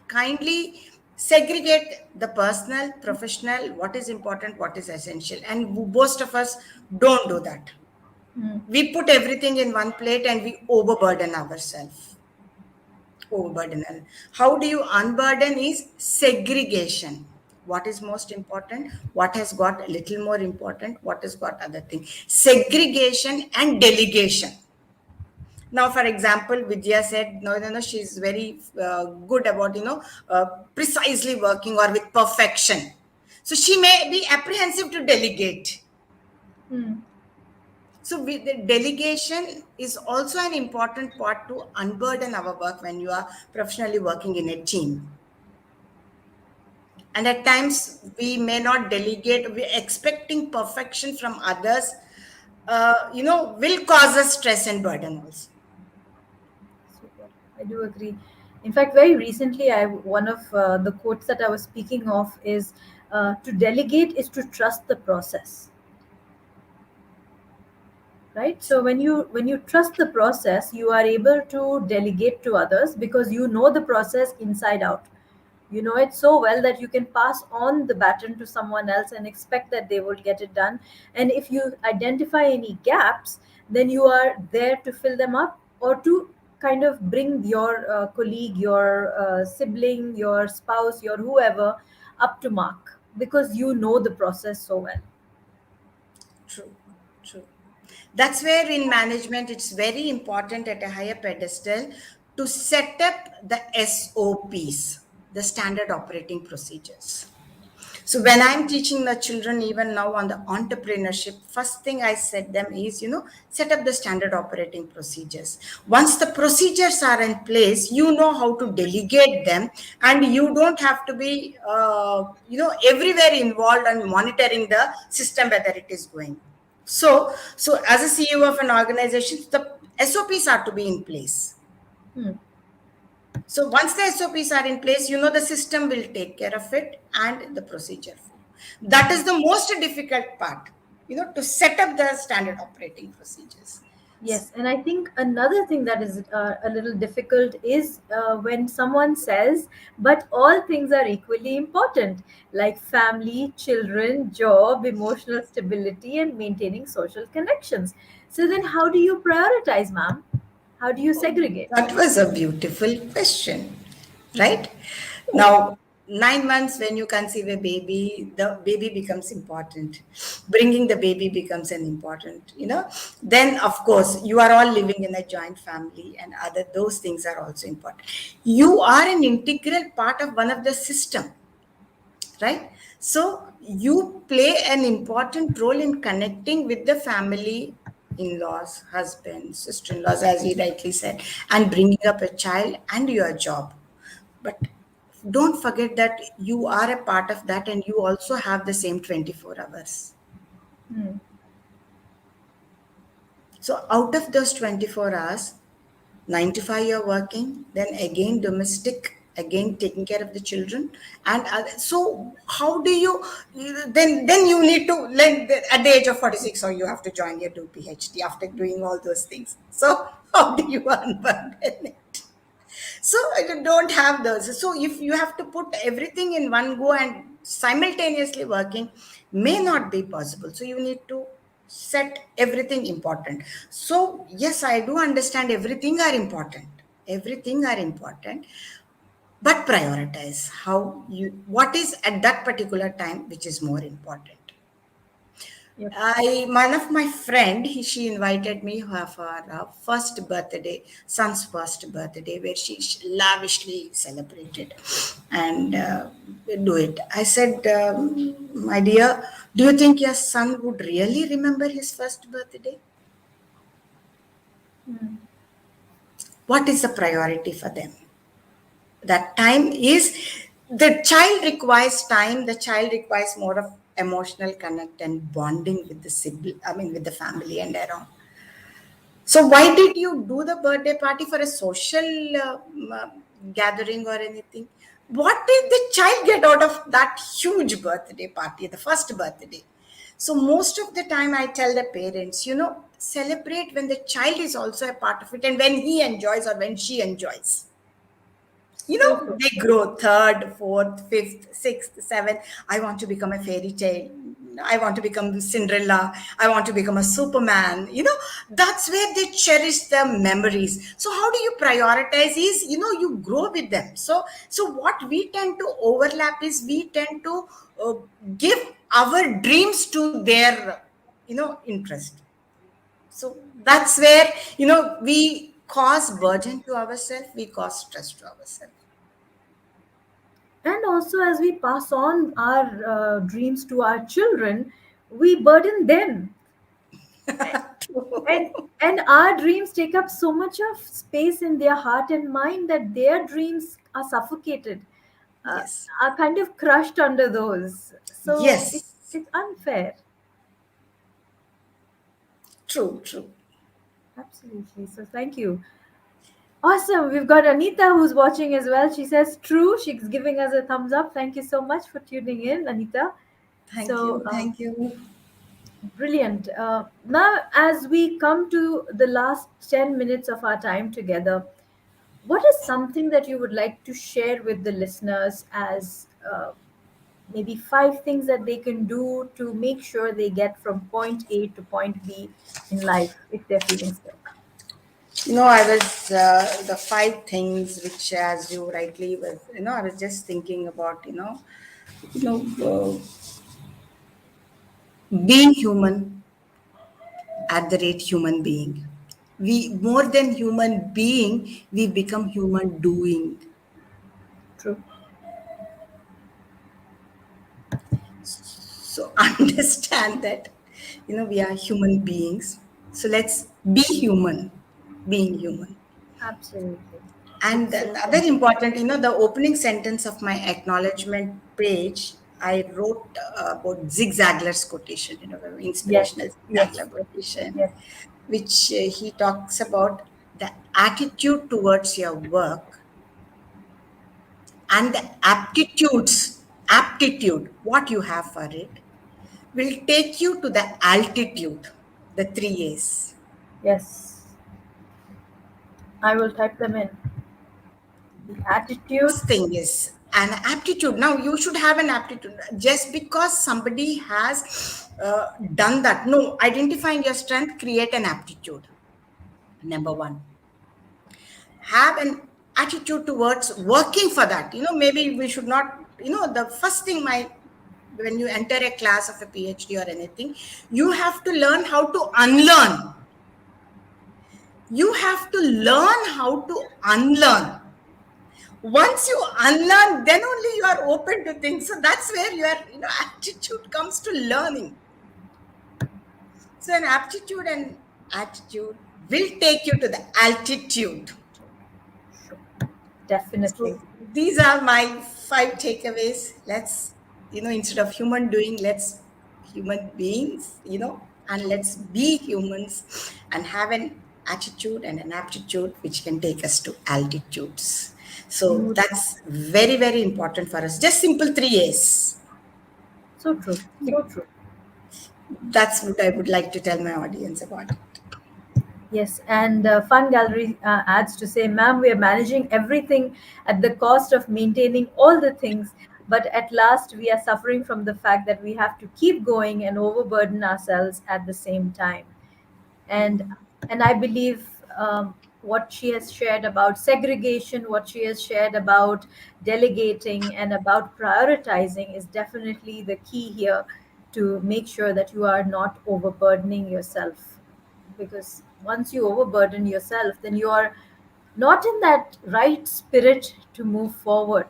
kindly segregate the personal, professional, what is important, what is essential, and most of us don't do that. Hmm. We put everything in one plate and we overburden ourselves. Overburden. How do you unburden is segregation. What is most important? What has got a little more important? What has got other thing? Segregation and delegation. Now, for example, Vidya said, no, she's very good about, precisely working or with perfection. So she may be apprehensive to delegate. Hmm. So the delegation is also an important part to unburden our work when you are professionally working in a team. And at times we may not delegate, we're expecting perfection from others, will cause us stress and burden also. Super. I do agree. In fact, very recently, I one of the quotes that I was speaking of is to delegate is to trust the process, right? So when you trust the process, you are able to delegate to others because you know the process inside out. You know it so well that you can pass on the baton to someone else and expect that they will get it done. And if you identify any gaps, then you are there to fill them up, or to kind of bring your colleague, your sibling, your spouse, your whoever up to mark, because you know the process so well. True, true. That's where in management it's very important at a higher pedestal to set up the SOPs, the standard operating procedures. So when I'm teaching the children, even now on the entrepreneurship, first thing I said them is, set up the standard operating procedures. Once the procedures are in place, you know how to delegate them, and you don't have to be, everywhere involved and monitoring the system whether it is going. So as a CEO of an organization, the SOPs are to be in place. Hmm. So once the SOPs are in place, the system will take care of it and the procedure flow. That is the most difficult part, to set up the standard operating procedures. Yes, and I think another thing that is a little difficult is when someone says, but all things are equally important, like family, children, job, emotional stability, and maintaining social connections. So then, how do you prioritize, ma'am? How do you segregate? That was a beautiful question, right? Now, 9 months when you conceive a baby, the baby becomes important. Bringing the baby becomes an important, Then, of course, you are all living in a joint family, and other those things are also important. You are an integral part of one of the system, right? So you play an important role in connecting with the family, in-laws, husband, sister-in-laws, as he rightly said, and bringing up a child and your job. But don't forget that you are a part of that, and you also have the same 24 hours. Hmm. So out of those 24 hours, 9 to 5 you're working, then again domestic, again taking care of the children, and so how do then you need to learn at the age of 46, or you have to join your do PhD after doing all those things. So how do you unburden it? So you don't have those. So if you have to put everything in one go and simultaneously working, may not be possible. So you need to set everything important. So yes, I do understand everything are important. Everything are important, but prioritize how you, what is at that particular time which is more important. Yep. One of my friend, she invited me for her first birthday, son's first birthday, where she lavishly celebrated and do it. I said, my dear, do you think your son would really remember his first birthday? Mm. What is the priority for them? That time is, the child requires time, the child requires more of emotional connect and bonding with the sibling, I mean with the family and around. So why did you do the birthday party for a social gathering or anything? What did the child get out of that huge birthday party, the first birthday? So most of the time I tell the parents, celebrate when the child is also a part of it and when he enjoys or when she enjoys. So true. They grow third, fourth, fifth, sixth, seventh. I want to become a fairy tale. I want to become Cinderella. I want to become a Superman. That's where they cherish the memories. So how do you prioritize is, you grow with them. So what we tend to overlap is we tend to uh, give our dreams to their interest. So that's where we cause burden to ourselves, we cause stress to ourselves. And also, as we pass on our dreams to our children, we burden them. and and our dreams take up so much of space in their heart and mind that their dreams are suffocated, uh, Yes. are kind of crushed under those. So Yes. it's unfair. True, true. Absolutely. So thank you. Awesome. We've got Anita who's watching as well. She says true. She's giving us a thumbs up. Thank you so much for tuning in, Anita. Thank So you. Thank you. brilliant. Now, as we come to the last 10 minutes of our time together, what is something that you would like to share with the listeners as maybe 5 things that they can do to make sure they get from point A to point B in life if they're feeling stuck? I was the five things which, as you rightly was, I was just thinking about, you know, being human at the rate human being. We more than human being, we become human doing. True. So understand that, we are human beings. So let's be human, being human. Absolutely. And It's so another simple. important, the opening sentence of my acknowledgement page, I wrote about Zig Ziglar's quotation, Yes, inspirational Zig yes, Ziglar yes, quotation, yes. which he talks about the attitude towards your work and the aptitude, what you have for it, will take you to the altitude, the 3 A's. Yes. I will type them in. The attitude. First thing is an aptitude. Now, you should have an aptitude. Just because somebody has done that, no, identifying your strength, create an aptitude. Number one, have an attitude towards working for that. Maybe we should not, the first thing when you enter a class of a PhD or anything, you have to learn how to unlearn. You have to learn how to unlearn. Once you unlearn, then only you are open to things. So that's where your attitude comes to learning. So an aptitude and attitude will take you to the altitude. Definitely. So these are my five takeaways. Let's, instead of human doing, let's human beings, and let's be humans and have an attitude and an aptitude which can take us to altitudes. So Beautiful. that's very, very important for us. Just simple 3 A's. So true. So true. That's what I would like to tell my audience about it. Yes, and Fun Gallery adds to say, ma'am, we are managing everything at the cost of maintaining all the things, but at last we are suffering from the fact that we have to keep going and overburden ourselves at the same time. And I believe what she has shared about segregation, what she has shared about delegating and about prioritizing is definitely the key here to make sure that you are not overburdening yourself. Because once you overburden yourself, then you are not in that right spirit to move forward.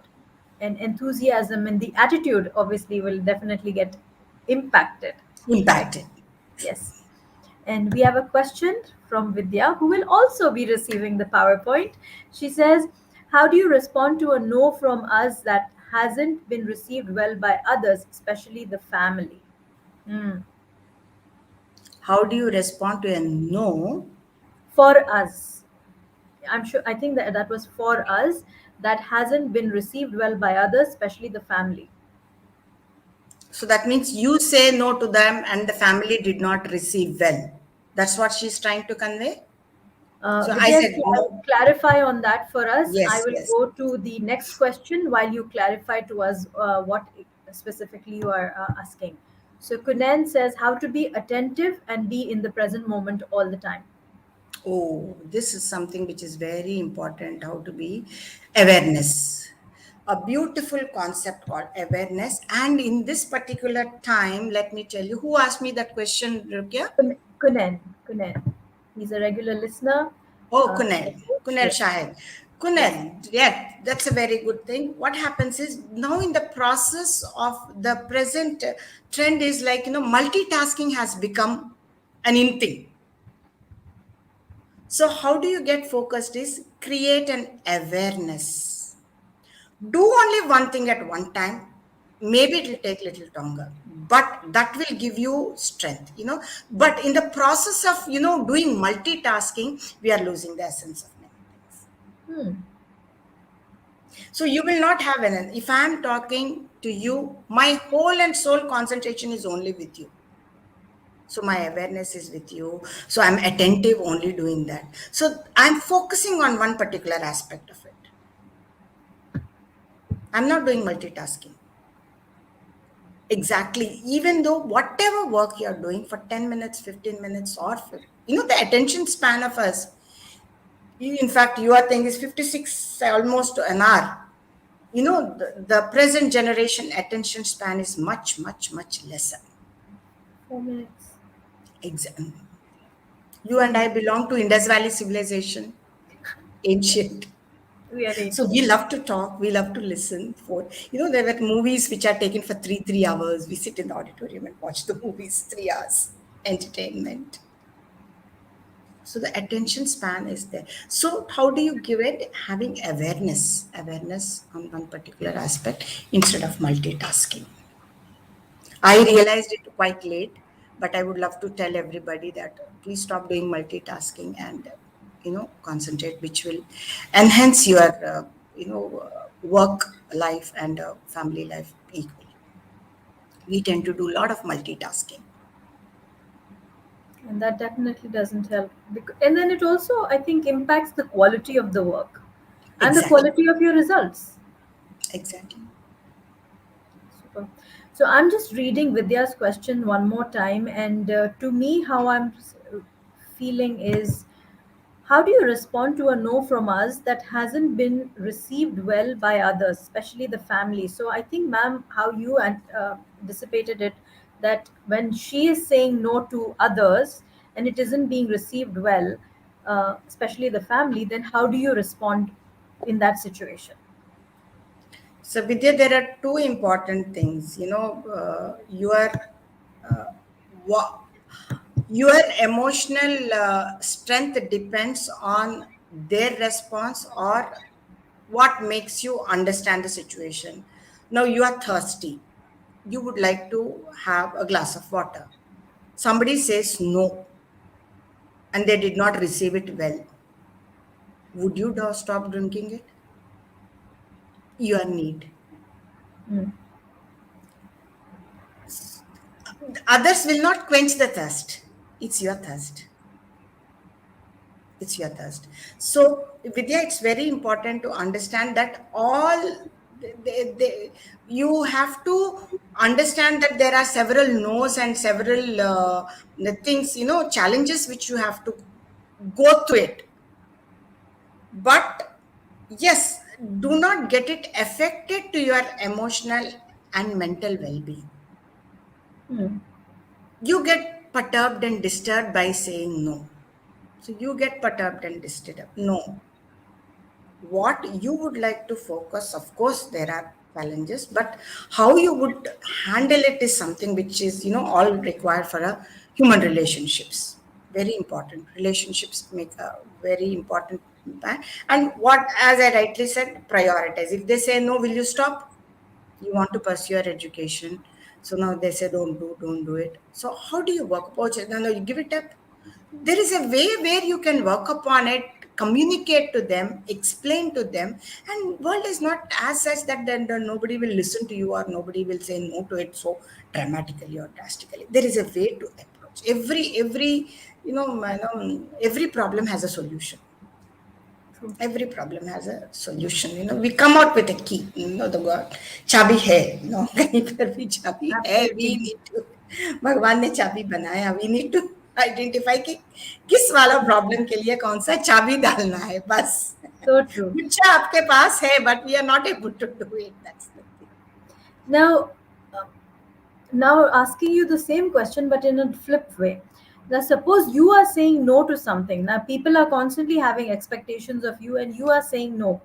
And enthusiasm and the attitude obviously will definitely get impacted, right? Impacted. Yes. And we have a question from Vidya, who will also be receiving the PowerPoint. She says, how do you respond to a no from us that hasn't been received well by others, especially the family? Hmm. How do you respond to a no? For us. I'm sure, I think that that was for us, that hasn't been received well by others, especially the family. So that means you say no to them and the family did not receive well. That's what she's trying to convey. So I Vidya, said no. clarify on that for us. I Yes, will yes. go to the next question while you clarify to us what specifically you are asking. So, Kunan says how to be attentive and be in the present moment all the time. Oh, this is something which is very important. How to be awareness. A beautiful concept called awareness. And in this particular time, let me tell you who asked me that question, Ruqya? Kunan. He's a regular listener. Oh, I Kunal, hope, Kunal yes, Shahid. yes. Kunal, yeah, that's a very good thing. What happens is now in the process of the present trend is like, multitasking has become an in thing. So how do you get focused is create an awareness. Do only one thing at one time. Maybe it will take a little longer, but that will give you strength. But in the process of, doing multitasking, we are losing the essence of many things. Hmm. So you will not have an, if I am talking to you, my whole and soul concentration is only with you. So my awareness is with you. So I'm attentive only doing that. So I'm focusing on one particular aspect of it. I'm not doing multitasking. Exactly. Even though whatever work you're doing for 10 minutes, 15 minutes, or the attention span of us, in fact, your thing is 56, almost an hour. The present generation attention span is much, much, much lesser. 4 minutes. You Four and I minutes. belong to Indus Valley civilization, ancient. We are So ancient. we love to talk, we love to listen. There were movies which are taken for three hours. We sit in the auditorium and watch the movies, 3 hours, entertainment. So the attention span is there. So how do you give it? Having awareness on one particular aspect instead of multitasking. I realized it quite late, but I would love to tell everybody that please stop doing multitasking and concentrate, which will enhance your work life and family life equally. We tend to do a lot of multitasking. And that definitely doesn't help. And then it also, I think, impacts the quality of the work and the Exactly, quality of your results. exactly. Super. So I'm just reading Vidya's question one more time, and to me, how I'm feeling is, how do you respond to a no from us that hasn't been received well by others, especially the family? So I think, ma'am, how you dissipated it, that when she is saying no to others and it isn't being received well, especially the family, then how do you respond in that situation? So, Vidya, there are two important things. Uh, wa- your emotional strength depends on their response or what makes you understand the situation. Now, you are thirsty. You would like to have a glass of water. Somebody says no, and they did not receive it well. Would you stop drinking it? Your need. Mm. Others will not quench the thirst. It's your thirst. It's your thirst. So, Vidya, it's very important to understand that you have to understand that there are several no's and several the things, challenges which you have to go through it. But yes, do not get it affected to your emotional and mental well being. Hmm. You get perturbed and disturbed by saying no. So you get perturbed and disturbed. No. What you would like to focus, of course, there are challenges, but how you would handle it is something which is, all required for a human relationships. Very important. Relationships make a very important impact. And what, as I rightly said, prioritize. If they say no, will you stop? You want to pursue your education, so now they say don't do it. So how do you work upon it? No, you give it up. There is a way where you can work upon it, communicate to them, explain to them. And world is not as such that then nobody will listen to you or nobody will say no to it so dramatically or drastically. There is a way to approach every every problem has a solution. True. Every problem has a solution. We come out with a key. The god चाबी है. कहीं पर भी चाबी है. We Absolutely. need to. भगवान ने चाबी बनाया. We need to identify कि किस वाला प्रॉब्लम के लिए कौन सा चाबी डालना है. बस. So true. गुच्छा आपके पास है, but we are not able to do it. That's the thing. Now, uh, now asking you the same question but in a flip way. Now, suppose you are saying no to something. Now, people are constantly having expectations of you, and you are saying no,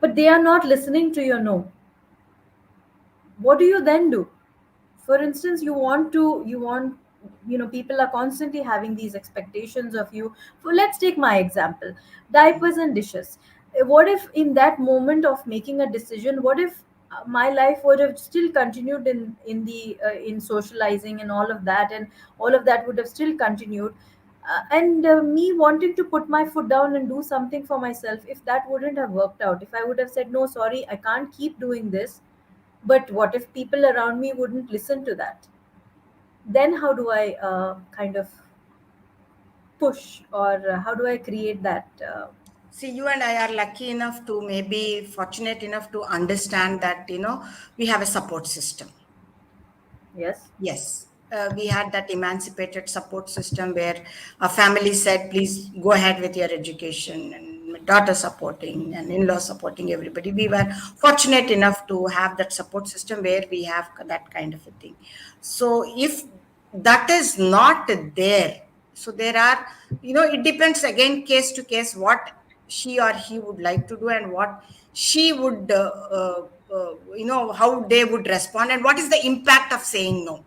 but they are not listening to your no. What do you then do? For instance, people are constantly having these expectations of you. Let's take my example, diapers and dishes. What if in that moment of making a decision, what if my life would have still continued in socializing and all of that, and all of that would have still continued, and me wanting to put my foot down and do something for myself, if that wouldn't have worked out, if I would have said no, sorry, I can't keep doing this, but what if people around me wouldn't listen to that? Then how do I kind of push, or how do I create that? See, you and I are lucky enough to, maybe fortunate enough to understand that, we have a support system. Yes. Yes, we had that emancipated support system where a family said, please go ahead with your education, and my daughter supporting and in law supporting everybody. We were fortunate enough to have that support system where we have that kind of a thing. So, if that is not there, so there are, it depends again case to case what she or he would like to do and what she would, how they would respond and what is the impact of saying no.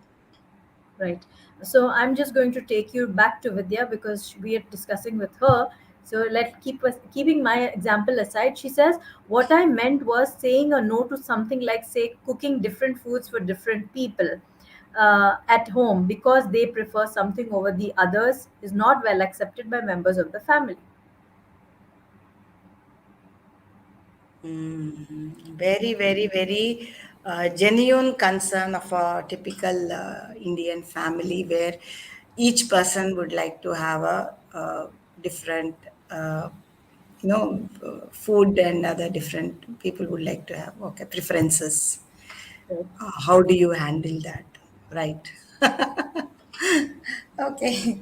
Right. So I'm just going to take you back to Vidya because we are discussing with her. So keeping my example aside. She says what I meant was saying a no to something like, say, cooking different foods for different people at home because they prefer something over the others is not well accepted by members of the family. Very, very, very genuine concern of a typical Indian family where each person would like to have a different, food and other different people would like to have, okay, preferences. Right. How do you handle that? Right. Okay.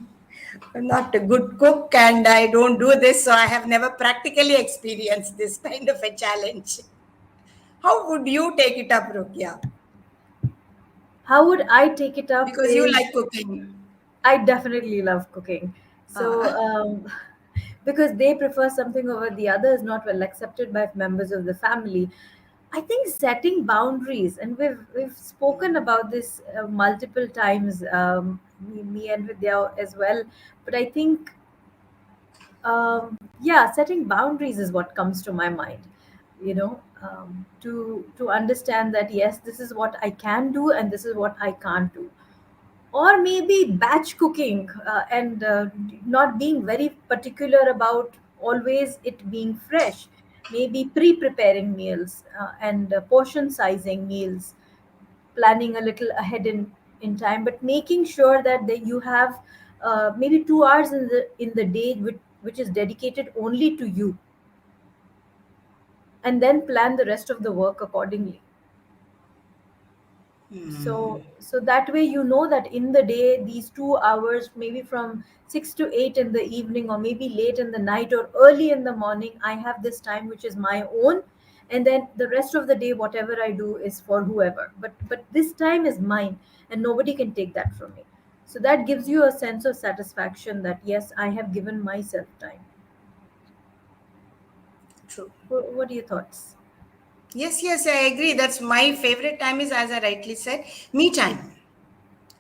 I'm not a good cook and I don't do this, so I have never practically experienced this kind of a challenge. How would you take it up, Ruqya? How would I take it up Because you is like cooking. I definitely love cooking. So, Ah, because they prefer something over the other is not well accepted by members of the family. I think setting boundaries, and we've spoken about this multiple times, me and Vidya as well. But I think, yeah, setting boundaries is what comes to my mind. To understand that yes, this is what I can do, and this is what I can't do, or maybe batch cooking, and not being very particular about always it being fresh, maybe pre-preparing meals, and portion sizing meals, planning a little ahead in time, but making sure that you have maybe 2 hours in the day which is dedicated only to you, and then plan the rest of the work accordingly. So that way you know that in the day these 2 hours, maybe from 6 to 8 in the evening, or maybe late in the night or early in the morning, I have this time which is my own, and then the rest of the day whatever I do is for whoever, but this time is mine and nobody can take that from me. So that gives you a sense of satisfaction that yes, I have given myself time. True. What are your thoughts? Yes, yes, I agree. That's my favorite time is, as I rightly said, me time.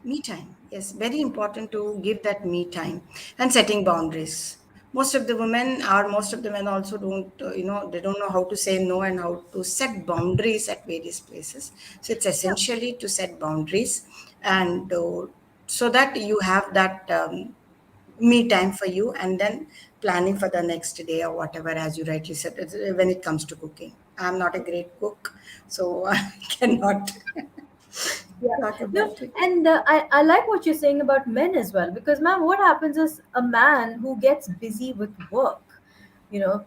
Me time. Yes, very important to give that me time and setting boundaries. Most of the women or most of the men also don't, they don't know how to say no and how to set boundaries at various places. So it's Yeah. essentially to set boundaries and so that you have that me time for you and then planning for the next day or whatever, as you rightly said, when it comes to cooking. I'm not a great cook, so I cannot Yeah. talk No, about it. and I like what you're saying about men as well, because, ma'am, what happens is a man who gets busy with work,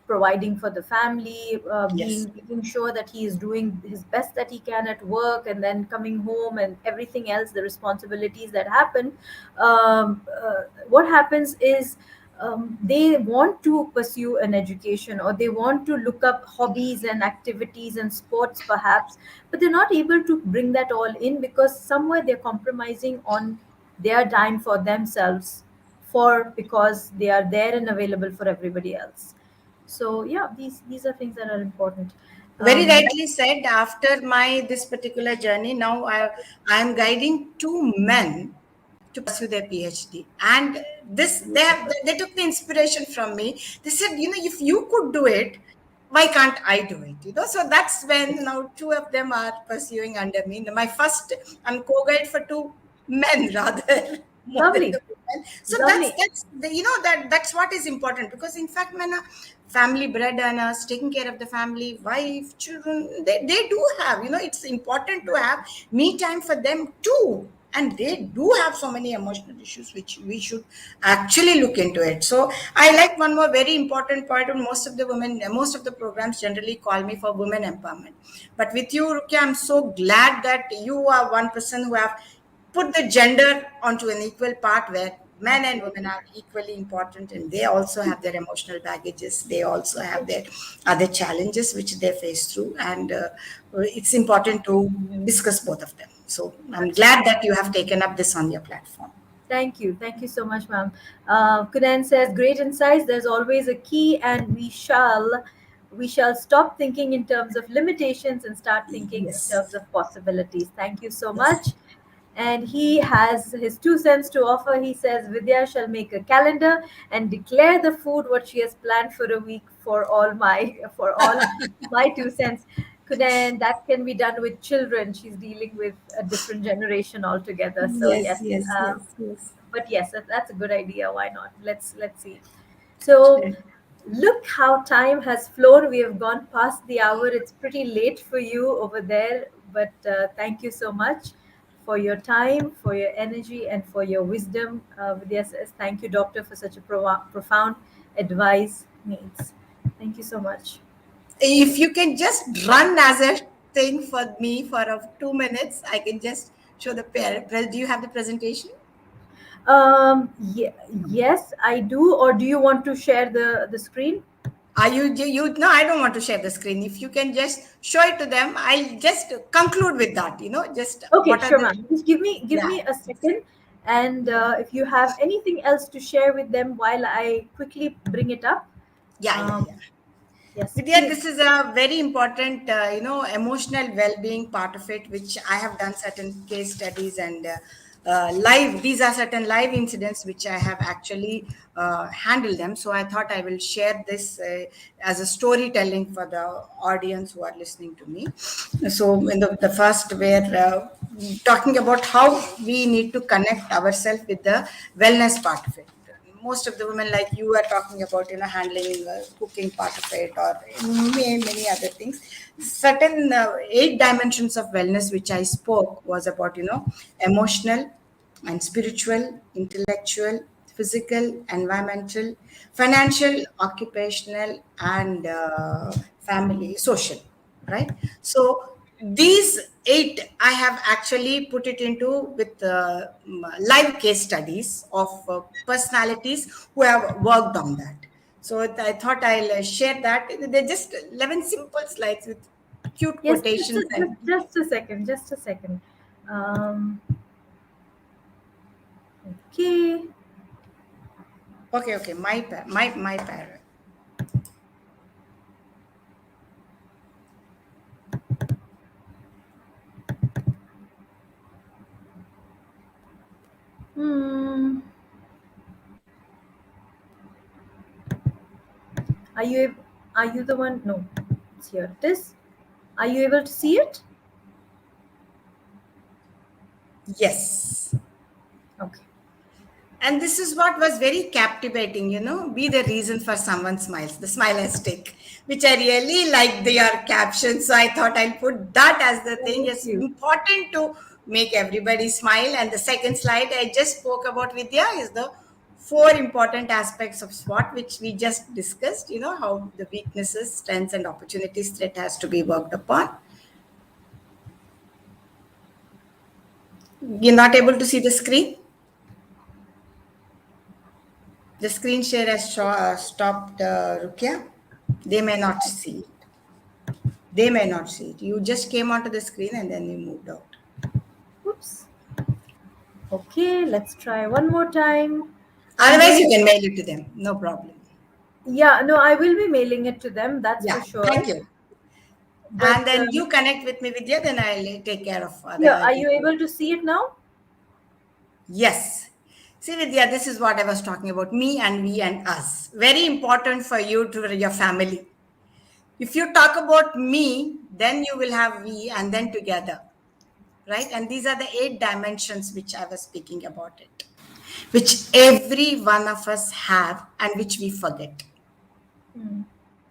providing for the family, Yes. being making sure that he is doing his best that he can at work, and then coming home and everything else, the responsibilities that happen. What happens is they want to pursue an education, or they want to look up hobbies and activities and sports perhaps, but they're not able to bring that all in because somewhere they're compromising on their time for themselves, for because they are there and available for everybody else. So yeah, these are things that are important. Very um, rightly said. After my this particular journey, now I am guiding two men to pursue their PhD, and this they took the inspiration from me. They said, if you could do it, why can't I do it? So that's when now two of them are pursuing under me. My first, I'm co-guide for two men rather more than Lovely. the women. So that's Lovely. that's the, that's what is important, because in fact men are family breadwinners, taking care of the family, wife, children. They do have, it's important to have me time for them too, and they do have so many emotional issues which we should actually look into it. So I like one more very important point. And most of the women, most of the programs generally call me for women empowerment, but with you, Ruqya, I'm so glad that you are one person who have put the gender onto an equal part, where men and women Absolutely. are equally important, and they also have their emotional baggages, they also have their other challenges which they face through, and it's important to discuss both of them. So I'm glad Absolutely. that you have taken up this on your platform. Thank you. Thank you so much, ma'am. Kunan says, great insights. There's always a key, and we shall stop thinking in terms of limitations and start thinking in Yes, terms of possibilities. Thank you so yes. much. And he has his 2 cents to offer. He says, Vidya shall make a calendar and declare the food what she has planned for a week for all my 2 cents. Kunan, that can be done with children. She's dealing with a different generation altogether. So Yes, yes, yes, um, yes, yes. but yes, that's a good idea. Why not? Let's see. So Sure. look how time has flown. We have gone past the hour. It's pretty late for you over there, but thank you so much for your time, for your energy, and for your wisdom. Vidya says, thank you, doctor, for such a profound advice needs. Thank you so much. If you can just run as a thing for me for 2 minutes, I can just show the do you have the presentation? Yes, I do. Or do you want to share the screen? Are you no, I don't want to share the screen. If you can just show it to them, I'll just conclude with that, just Okay, what are sure, the, ma'am. Just give me a second, and if you have anything else to share with them while I quickly bring it up, yeah, yeah, um, yeah. yes, Vidya, please. this is a very important, emotional well-being part of it, which I have done certain case studies and live. These are certain live incidents which I have actually handled them. So I thought I will share this as a storytelling for the audience who are listening to me. So in the first, we're talking about how we need to connect ourselves with the wellness part of it. Most of the women, like you are talking about, handling cooking part of it, or many other things. Certain 8 dimensions of wellness which I spoke was about, emotional and spiritual, intellectual, physical, environmental, financial, occupational, and family, social, right? So these 8 I have actually put it into with live case studies of personalities who have worked on that. So I thought I'll share that. They're just 11 simple slides with cute Yes, just quotations a, and just a second, just a second. Um, okay. okay, my parrot. Hmm. Are you are you the one? No, it's here. It is. Are you able to see it? Yes. Okay. And this is what was very captivating, be the reason for someone's smiles, the smile I stick, which I really like their caption. So I thought I'll put that as the thing. Thank It's you. important to make everybody smile. And the second slide I just spoke about, Vidya, is the four important aspects of SWOT, which we just discussed, how the weaknesses, strengths, and opportunities threat has to be worked upon. You're not able to see the screen? The screen share has stopped, Ruqya. They may not see it. They may not see it. You just came onto the screen and then you moved out. Oops. Okay, let's try one more time. I'm Otherwise, really you can mail it to them. No problem. Yeah, no, I will be mailing it to them. That's for Yeah, sure. thank you. But And then you connect with me, Vidya, then I'll take care of here, other are you details. able to see it now? Yes. See, Vidya, this is what I was talking about, me and we and us. Very important for you to your family. If you talk about me, then you will have we and then together, right? And these are the 8 dimensions which I was speaking about it, which every one of us have and which we forget. Hmm.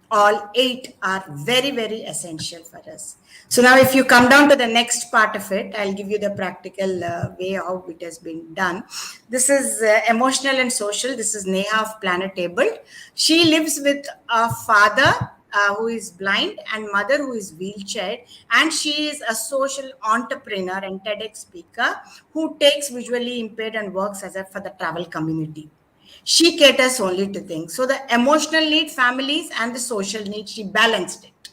All 8 are very, very essential for us. So now if you come down to the next part of it, I'll give you the practical way how it has been done. This is emotional and social. This is Neha of Planet Able. She lives with a father who is blind and mother who is wheelchair, and she is a social entrepreneur and TEDx speaker who takes visually impaired and works as a for the travel community. She caters only to things. So the emotional need, families, and the social need, she balanced it.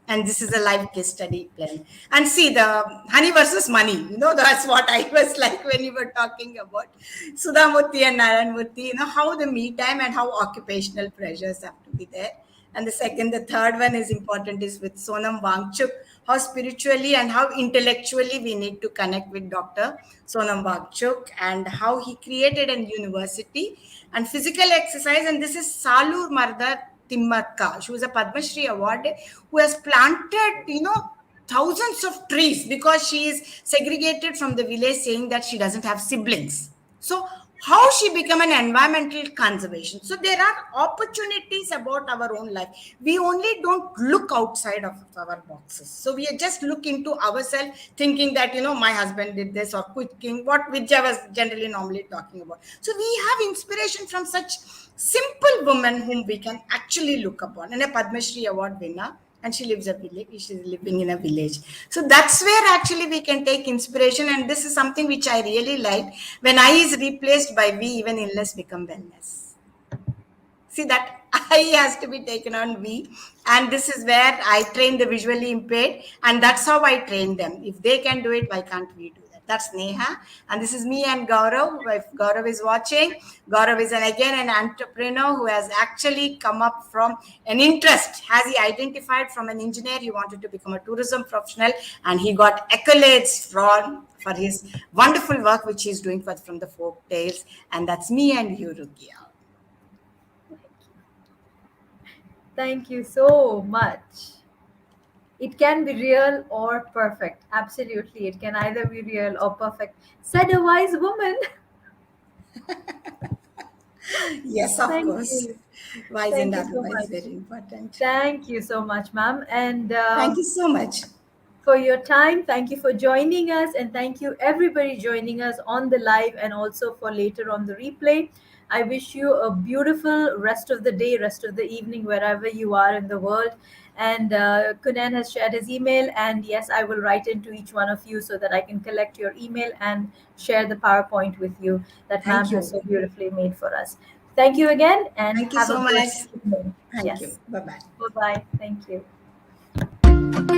And this is a live case study plan. And see the honey versus money. That's what I was like when you were talking about Sudhamurthy and Narayanmurthy, how the me time and how occupational pressures have to be there. And the third one is important is with Sonam Wangchuk, how spiritually and how intellectually we need to connect with Dr. Sonam Wangchuk and how he created a university and physical exercise. And this is Salur Mardar Timmatka. She was a Padma Shri award who has planted, thousands of trees because she is segregated from the village, saying that she doesn't have siblings. So how she become an environmental conservation. So there are opportunities about our own life. We only don't look outside of our boxes. So we just look into ourselves thinking that, my husband did this or cooking, which I was generally normally talking about. So we have inspiration from such simple women whom we can actually look upon. And a Padma Shri award winner, and she lives a village, she's living in a village. So that's where actually we can take inspiration, and this is something which I really like. When I is replaced by we, even illness become wellness. See that I has to be taken on we, and this is where I train the visually impaired, and that's how I train them. If they can do it, why can't we do that? That's Neha, and this is me and Gaurav. If Gaurav is watching, Gaurav is again an entrepreneur who has actually come up from an interest. Has he identified from an engineer? He wanted to become a tourism professional, and he got accolades for his wonderful work which he's doing from the folk tales. And that's me and you, Ruqya. Thank you so much. It can be real or perfect. Absolutely. It can either be real or perfect. Said a wise woman. Yes, of Thank course. you. Wise and Thank you so otherwise, much. very important. Thank you so much, ma'am. And Thank you so much. for your time. Thank you for joining us, and thank you everybody joining us on the live and also for later on the replay. I wish you a beautiful rest of the day, rest of the evening, wherever you are in the world. And Kunan has shared his email, and yes, I will write into each one of you so that I can collect your email and share the PowerPoint with you that ma'am Thank has you. so beautifully made for us. Thank you again, and Thank you have a so good much. evening. Thank you. Yes. Bye bye. Bye bye. Thank you.